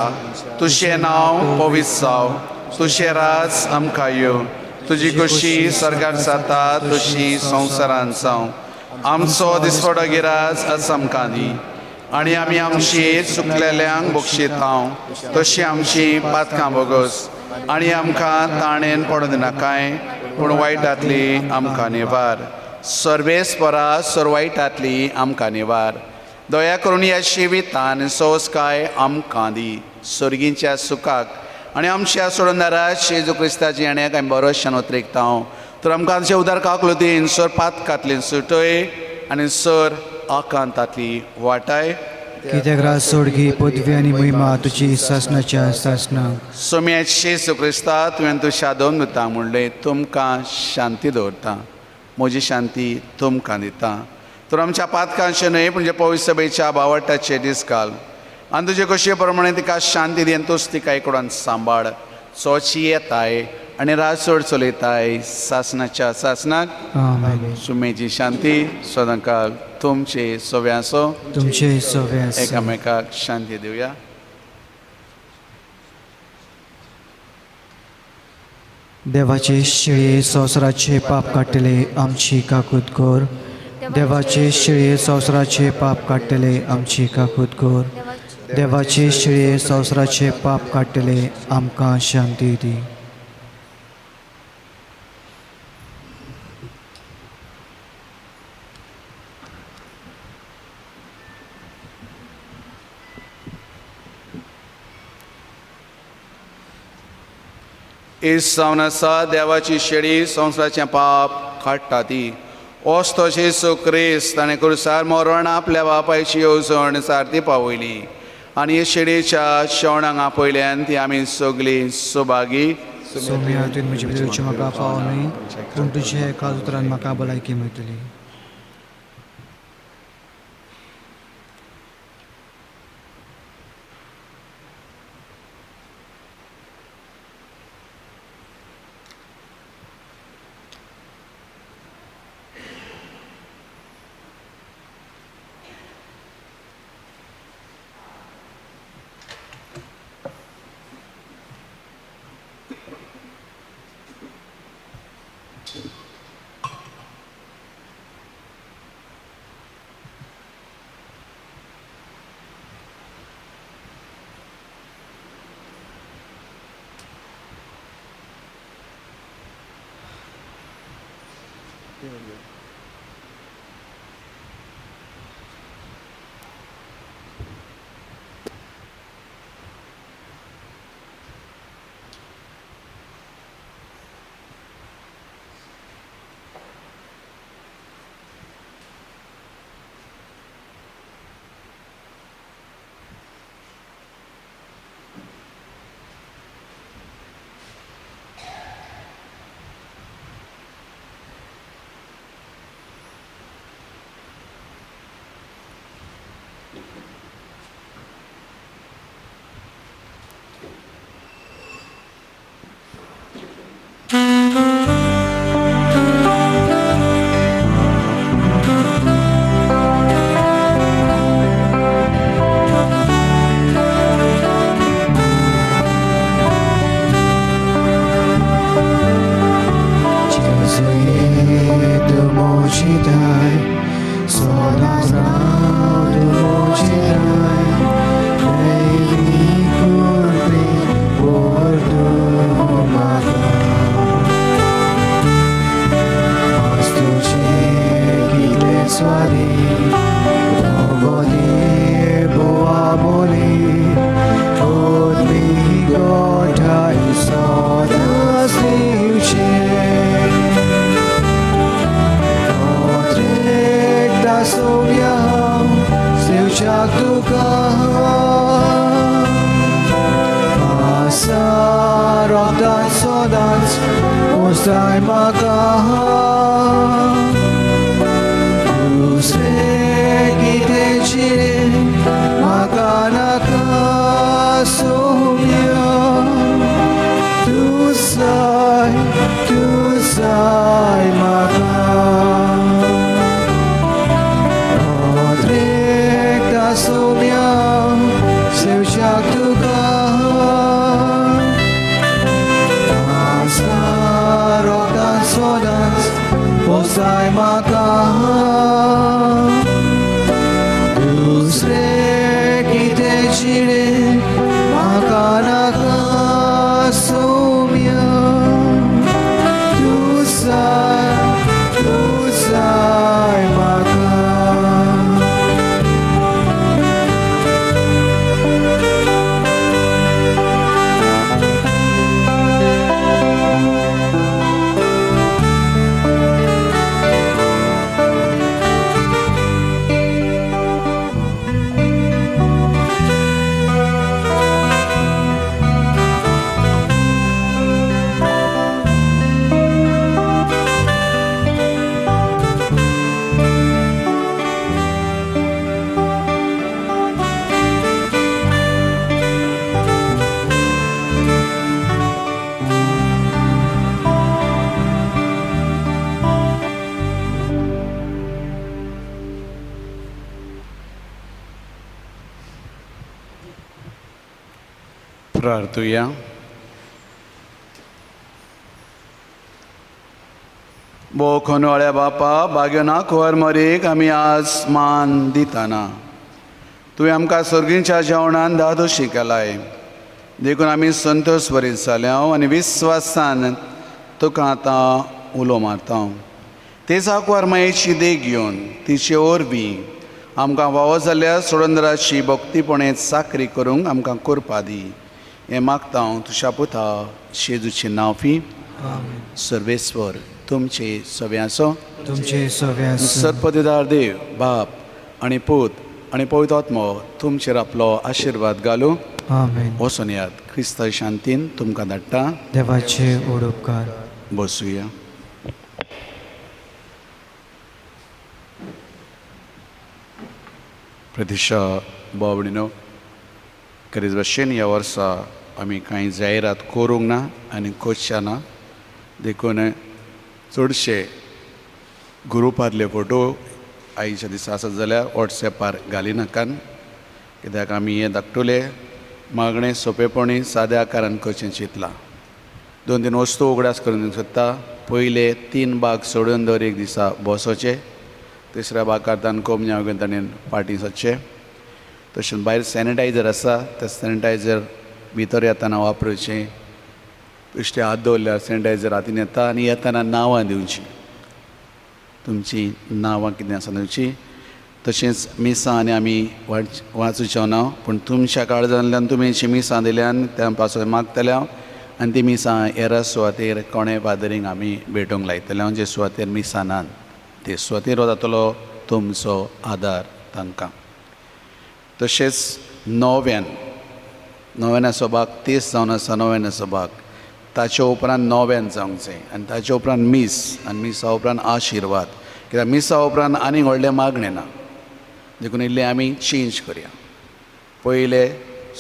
तुजें नांव पवित्र जावं. तुजें राज आमकां येवं. तुजी कशी स्वर्गार जाता तशी संवसारांत जावं. आमचो दिसवडो गिराज आज आमकां दी आनी आमी आमची चुकलेल्यांक बक्षिता तशी आमची पातकां बोगस आनी आमकां ताणेन पडूं दिनाकाय पूण वायटांतली आमकां निवार. सर्वेस्परा सर्वायटांतली आमकां निवार. दया करून ह्या जिवितान सोंसकाय आमकां दी सर्गीच्या सुखाक आनी आमच्या सोडूनदारा जेजू क्रिस्ताची आनी आमी बरोशान उतरिकता. तर आमकां आमच्या उदार काकलुतीन सर पातकांतली सुटय आनी सर आकांतांतली वाटाय. कित्याक रास सोडगी पदवी आनी महिमा तुजी सासनाच्या सासनाक सोम्याचे येशू क्रिस्ता तुवें तूं शादोन दिता म्हणलें तुमकां शांती दवरता म्हजी शांती तुमकां दिता तर आमच्या पातकांचे न्हय म्हणजे पवित्र सभेच्या बावटाचे दीस घाल आनी तुजे कशे प्रमाणे तिका शांती दिवन तूंच तिका एकडून सांबाळ सोची येताय आनी रासोड चलयताय सासनाच्या सासनाक आमेन. सुमेची शांती सदांकाळ तुमचे सव्यासो तुमचे सवे आसूं. एकामेकाक शांती दिवया. देवाचे शिळे संवसाराचे पाप काडटले आमची काकूत कोर. देवाचे शिळे संवसाराचे पाप काडटले आमची काकूत कोर. देवाचे शिळे संवसाराचे पाप काडटले आमकां शांती दी. इस जावन आसा देवाची शेळी संवसाराचें पाप काडटा ती ओस्तो जेसू क्रिस्त ताणें क्रुसार मरण आपल्या बापायची येवजण सारती पावयली आनी हे शेळयेच्या शेवणाक आपयल्यान ती आमी सगळीं सुभागी सोम्या तुवें म्हजे भितरचे म्हाका फावो न्हय पूण तुजे काजूतरान म्हाका भलायकी मेळटली. So प्रार्थुया. बो खोनवाळ्या बापा भाग्यनाथ मरेक आमी आज मान दिताना तुवें आमकां सर्गीच्या जेवणान दादोशी केलाय. देखून आमी संतोश भरीत जाल्या आनी विस्वासान तुका आतां उलो मारता. ते साकवार मायेची देख घेवन तिचे वरवीं आमकां वावो जाल्ल्या सोडंदराची भक्तीपणे चाकरी करूंक आमकां करपा दी. हें मागता हांव तुज्या पुता शेजूचे नांवफी. सर्वेस्वर तुमचे सवे आसो. तुमचे सवे आसूं. सर्पदिदार देव बाप आनी पूत आनी पवित्र आत्मो तुमचेर आपलो आशिर्वाद घालूं. आमेन. वचून यात क्रिस्तांव शांतीन तुमकां धाडटा. देवाचे व्हड उपकार. बसूया. प्रतीक्षा बावडीनो खरेंच भाशेन ह्या वर्सा आमी कांय जायरात करूंक ना आनी करच्या ना. देखून चडशे ग्रुपांतले फोटो आयच्या दिसा आसत जाल्यार वॉट्सॅपार घाली नाकात. कित्याक आमी हें धाकटुले मागणें सोंपेपणी साद्या आकारान करचें चिंतलां. 2-3 वस्तू उगडास करून दिवंक सोदता. पयले 3 भाग सोडून दर एक दिसा बसोवचे. तिसऱ्या भागार तान कोमन्या घेवन ताणें पार्टी वचचें. तशेंच भायर सॅनिटायझर आसा तें सॅनिटायझर भितर येताना वापरचें. बेश्टे हात दवरल्यार सॅनिटायझर हातीन येता आनी येताना नांवां दिवचीं. तुमचीं नांवां कितें आसा दिवचीं. तशेंच मिसां आनी आमी वाचूचें ना पूण तुमच्या काळजांतल्यान तुमी जीं मिसां दिल्यान त्या पासून मागतल्या आनी ती मिसां हेरा सुवातेर कोणे फादरींक आमी भेटोवंक लायतले. जे सुवातेर मिसां नात ते सुवातेर जातलो तुमचो आदार तांकां. तशेंच नव्यान भाग 30 जावन आसा. नव्यान भाग ताचे उपरांत नव्यान जावंक जाय आनी ताचे उपरांत मीस आनी मिसा उपरांत आशिर्वाद. कित्याक मिसा उपरांत आनीक व्हडलें मागणें ना. देखून इल्लें आमी चेंज करया. पयले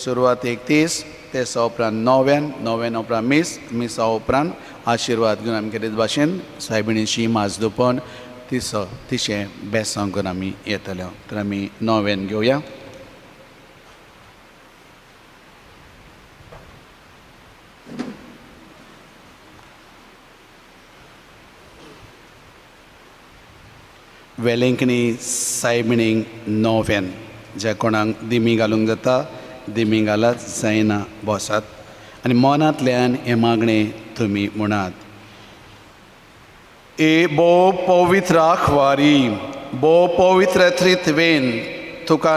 सुरवात 31 ते उपरांत नव्यान उपरांत मिसा उपरांत आशिर्वाद घेवन आमी कितें भाशेन सायबिणीची माजदूपण तिशें बेसांव करून आमी येतले. तर आमी नव्यान घेवया. वेलेंकणी सायबिणीक नव्यान ज्या कोणाक दिमी घालूंक जाता दिमी घालात, जायना बसात आनी मनांतल्यान हें मागणें तुमी म्हणात. ए बो पवित्र आखवारी, बो पवित्र त्रित्वेन तुका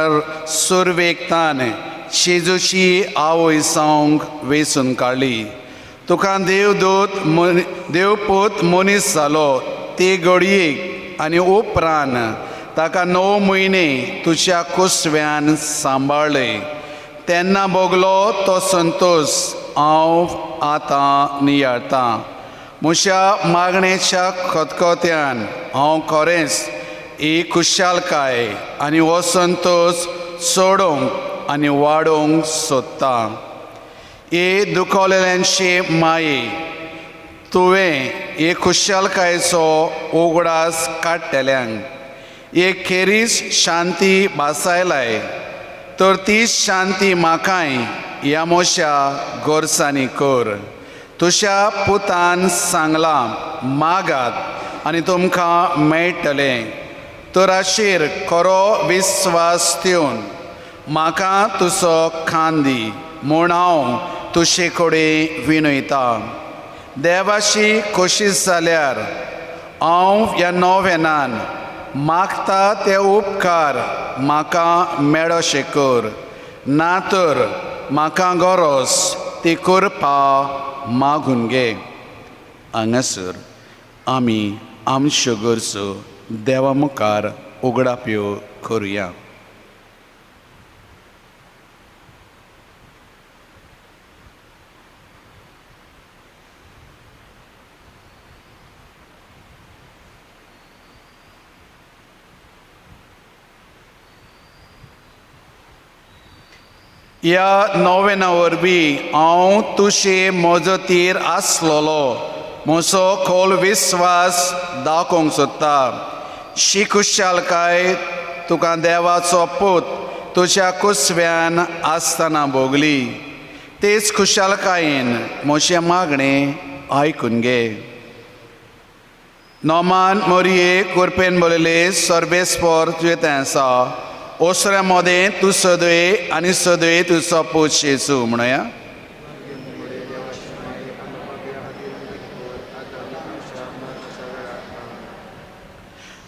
सुरवेकतान शेजूची आवय सावंक वेंचून काडली. तुका देवपूत मनीस जालो ते घडयेक आनी उपरांत ताका 9 म्हयने तुज्या कुसव्यान सांबाळ्ळें. तेन्ना भोगलो तो संतोश हांव आतां नियाळटां. म्हज्या मागणेच्या खतखत्यान हांव खरेंच ही खुशालकाय आनी हो संतोश सोडूंक आनी वाडोवंक सोदतां. हे दुखवलेल्यांचे माये तुवें हे खुशालकायेचो उगडास काडटल्यांक एक खेरीज शांती भासायलाय. तर ती शांती म्हाकाय ह्या म्हज्या गोरसांनी कर. तुज्या पुतान सांगलां मागात आनी तुमकां मेळटलें. तर हाचेर खरो विस्वास दिवन म्हाका तुजो खान दी म्हूण हांव तुजे कडेन विनयतां. देवाची खोशीच जाल्यार हांव ह्या नव्यानान मागता ते उपकार म्हाका मेळोशे कर. ना तर म्हाका गरज ती करपा मागून घे. हांगासर आमी आमच्यो गरजो देवा मुखार उगडाप्यो करुया. ह्या नव्याना वरवीं हांव तुजे मजतीर आसलोलो म्हजो खोल विस्वास दाखोवंक सोदता. शी खुशालकाय तुका देवाचो पूत तुज्या कुसव्यान आसतना भोगली. तेच खुशालकायेन मोशे मागणें आयकून घे. नोमान मोरये कुरपेन बोलले सर्वेस्पोर तुझे तें आसा ओसऱ्या मोदें तूं सदवे आनी सदवे तुजो पूत येसू म्हणूया.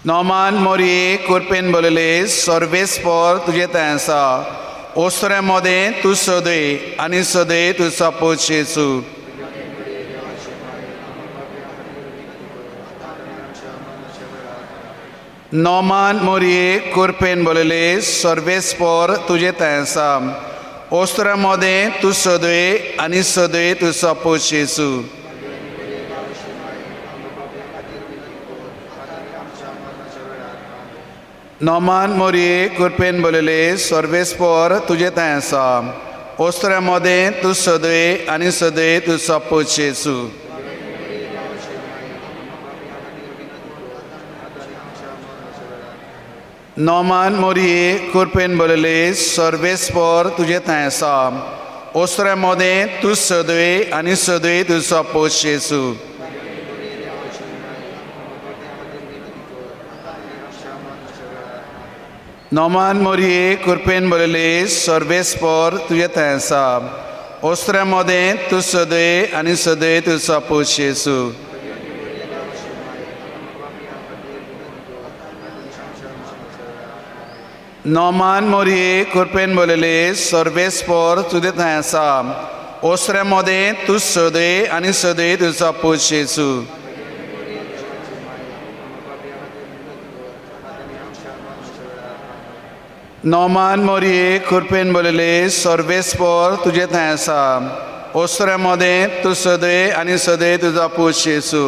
नोमान मोरये कुरपेन बोलले सर्वेस्पोर तुझे तें आसा ओसऱ्या मोदें तूं सदवे आनी सदवे तुजो पूत येसू. नोमान मोरये कुरपेन बोलले सर्वेस्पोर तुझे तें आसा ओसऱ्या मोदें तूं सदवे आनी सदवे तुजो पूत येसू. नोमान मोरये कुरपेन बोलले सर्वेस्पोर तुझे तें आसा ओसऱ्या मोदें तूं सदवे आनी सदवे तुजो पूत येसू. नोमान मोरये कुरपेन बोलले सर्वेस्पोर तुझे तें आसा ओसऱ्या मोदें तूं सदवे आनी सदवे तुजो पूत येसू. नोमान मोरये कुरपेन बोलले सर्वेस्पोर तुझे तें आसा ओसऱ्या मोदें तूं सदवे आनी सदवे तुजो पूत येसू. नोमान मोरये कुरपेन बोलले सर्वेस्पोर तुझे तें आसा ओसऱ्या मोदें तूं सदवे आनी सदवे तुजो पूत येसू. नोमान मोरये कुरपेन बोलले सर्वेस्पोर तुझे तें आसा ओसऱ्या मोदें तूं सदवे आनी सदवे तुजो पूत येसू.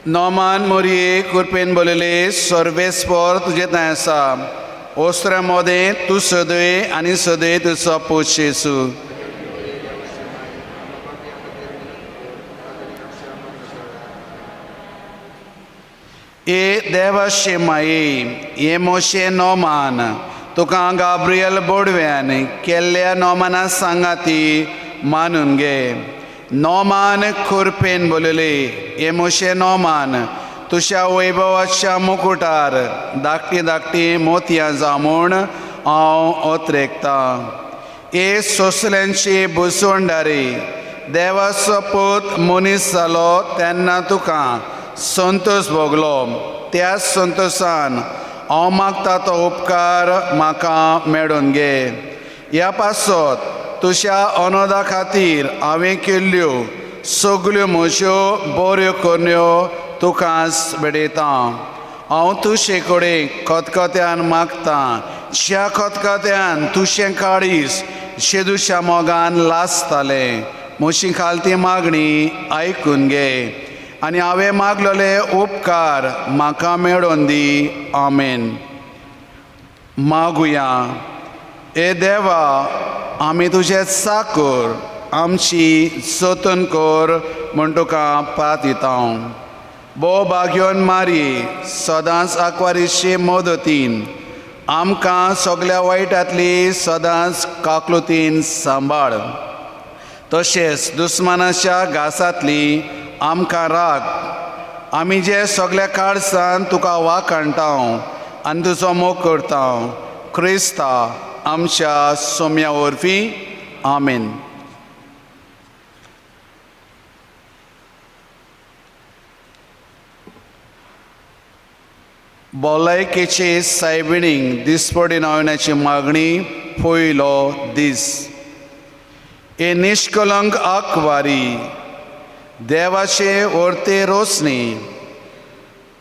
नोमान मोरये कुरपेन बोलले सर्वेस्पोर तुझे तें आसा ओसऱ्या मोदें तूं सदवे आनी सदवे तुजो पूत येसू. ए देवाचे माये हे मोशे नोमान तुका गाब्रियल बोडव्यान केल्ल्या नोमाना सांगाती मानून घे. नोमान कुरपेन बोलले हे मोशे नोमान तुझ्या वैभवाच्या मुकुटार धाकटी धाकटी मोतयां जामून हांव ओतरेकता. ए सोसल्यांची बुसवंडारी देवाचो पूत मनीस जालो तेन्ना तुका संतोष भोगलो. त्या संतोषान हांव मागता तो उपकार म्हाका मेळून घे. ह्या पासत तुज्या अनोदा खातीर हांवें केल्ल्यो सगल्यो म्हज्यो बऱ्यो कन्यो तुकाच बेडयता. हांव तुजे कडेन खतखत्यान मागता ज्या खतखत्यान तुजें काळीज शेदूच्या मोगान लासतालें. म्हजी खालती मागणी आयकून घे आनी हांवें मागलेले उपकार म्हाका मेळोवन दी. आमेन. मागुया. ए देवा आमी तुजे चाकर आमची जतन कर म्हूण तुका पातिता. भोव भाग्योन मारी सदांच आंकवारीचे मदतीन आमकां सगळ्या वायटांतली सदांच काकलुतीन सांबाळ. तशेंच दुस्मानाच्या घासांतली आमकां राख. आमी जे सगळ्या काळजान तुका वाखाणटा आनी तुजो मोग करता. क्रिस्ता आमच्या सोम्या वरवीं. आमेन. भलायकेचे सायबिणीक दिसपडी नावण्याची मागणी पयलो दीस. ए निश्कलंक आंकवारी देवाचे वर्ते रोसनी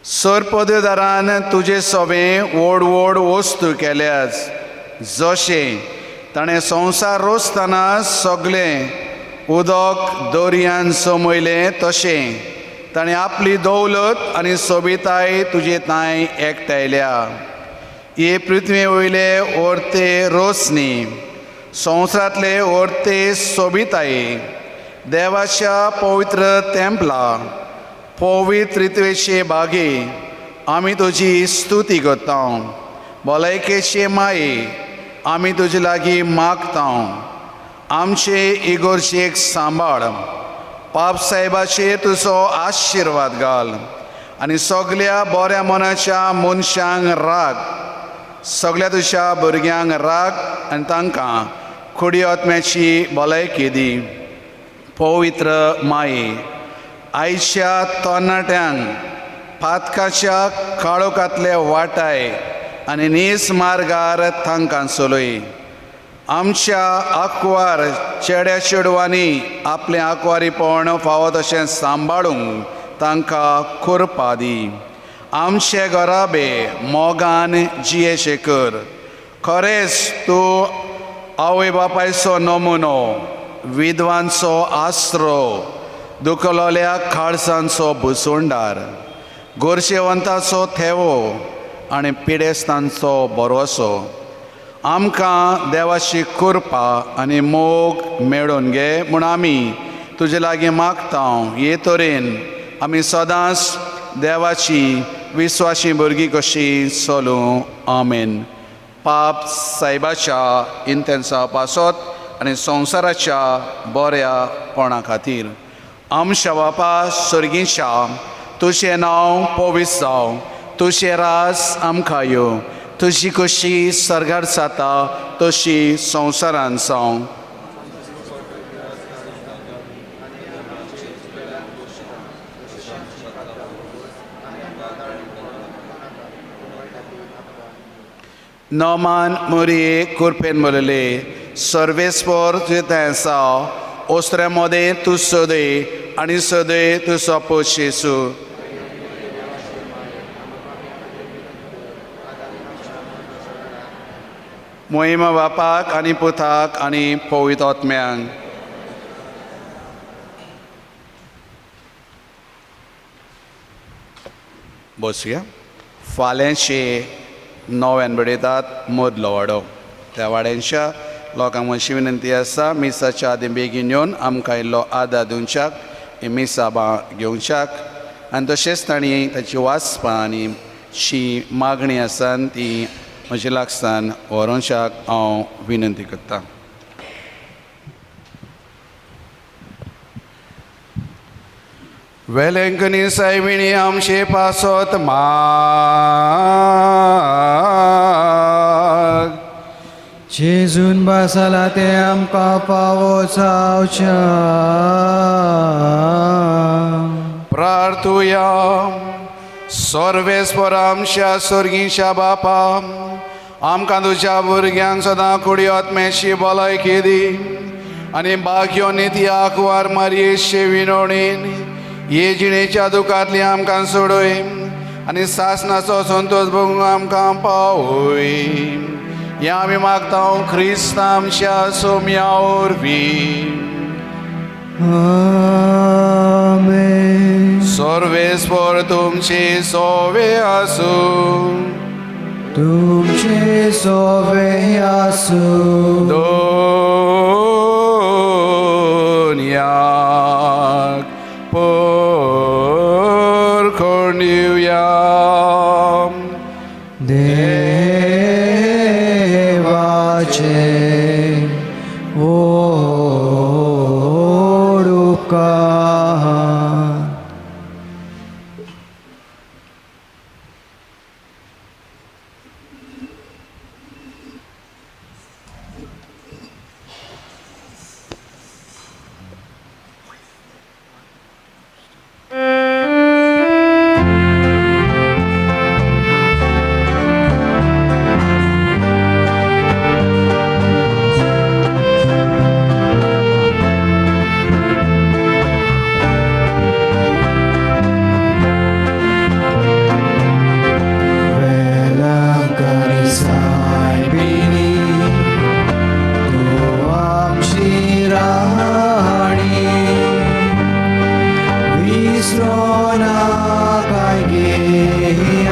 सरपददारान तुजे सोबें व्हड व्हड वस्तू केल्याच. जशें ताणें संवसार रोसतना सगळें उदक दर्यान सोमयलें तशें ताणें आपली दौलत आनी सोबिताय तुजे तांय एकठायल्या. हे पृथ्वी वयले वर्ते रोसनी संवसारांतले वर्ते सोबिताये देवाच्या पवित्र तेंपला पवित्र रित्वेचे बागे आमी तुजी स्तुती करता. भलायकेचे माये आमी तुजे लागीं मागता आमचे इगोर्जेक सांबाळ पाप साहेबाचेर तुजो आशिर्वाद घाल आनी सगळ्या बऱ्या मनाच्या मनशांक राग सगळ्या तुज्या भुरग्यांक राग आनी तांकां खुडी आत्म्याची भलायकी दी पवित्र माये आयच्या तरणाट्यांक पातकाच्या काळोखांतले वाटाय आनी नीस मार्गार तांकां चलय आमच्या आंकवार चेड्या चेडवांनी आपलें आंकवारीपण फावो तशें सांबाळूंक तांकां करपा दी आमचे घराबे मोगान जियेचें कर खरेंच तूं आवय बापायचो नमुनो विधवांचो आसरो दुखलोल्या काळजांचो भुसोंडार गोरशेवंताचो थेवो आनी पिडेस्तांचो भरोसो आमकां देवाची कृपा आनी मोग मेळून घे म्हूण आमी तुजे लागीं मागता हे तरेन आमी सदांच देवाची विस्वासी भुरगीं कशीं चलूं आमेन पाप साहेबाच्या इंतेंसा पासत आनी संवसाराच्या बऱ्यापणा खातीर आमच्या बापा सर्गीच्या तुजें नांव पवित्र जावं तुजें रास आमकां येवं तुजी कशी सर्गार जाता तशी संवसारांत जावं नोमान मुरये कुरपेन मोलले सर्वेस्पर तुजें ओस्त्रे मोदे तूं सोदे आनी सोदे तूं सोपोस येसू मोहिमा बापाक आनी पुताक आनी पवित्र आत्म्यांक बसुया फाल्यांचे 9 बडयतात मदलो वाडो त्या वाड्यांच्या लोकांक मातशी विनंती आसा मिसाच्या आदीं बेगीन येवन आमकां इल्लो आदार दिवच्याक ही मिसाबां घेवच्याक आनी तशेंच तांणी ताची वाचपां आनी शी मागणी आसा ती म्हजे लागसार व्हरोवच्याक हांव विनंती करतां वेलेंकनी सायबिणी आमचे पासत माग जेजून बासाला ते आमकां पावो जावच्या प्रार्थुया सर्वेस्पर आमच्या सर्गीच्या बापा आमकां तुज्या भुरग्यांक सदां कुडी आत्म्याची भलायकी दी आनी बाग्यो निती आंकवार मारयेचे विनोणीन हे जिणेच्या दुखांतली आमकां सोडय आनी सासनाचो संतोश भोगूंक आमकां पावय हें आमी मागता ख्रिस्त आमच्या सोम्या वरवीं आमेन सर्वेस्पर तुमचे सोवे आसूं तुमचे सोवे आसूं दोनयाक परखण दिवया देवाचे ओडुकार Isrona kai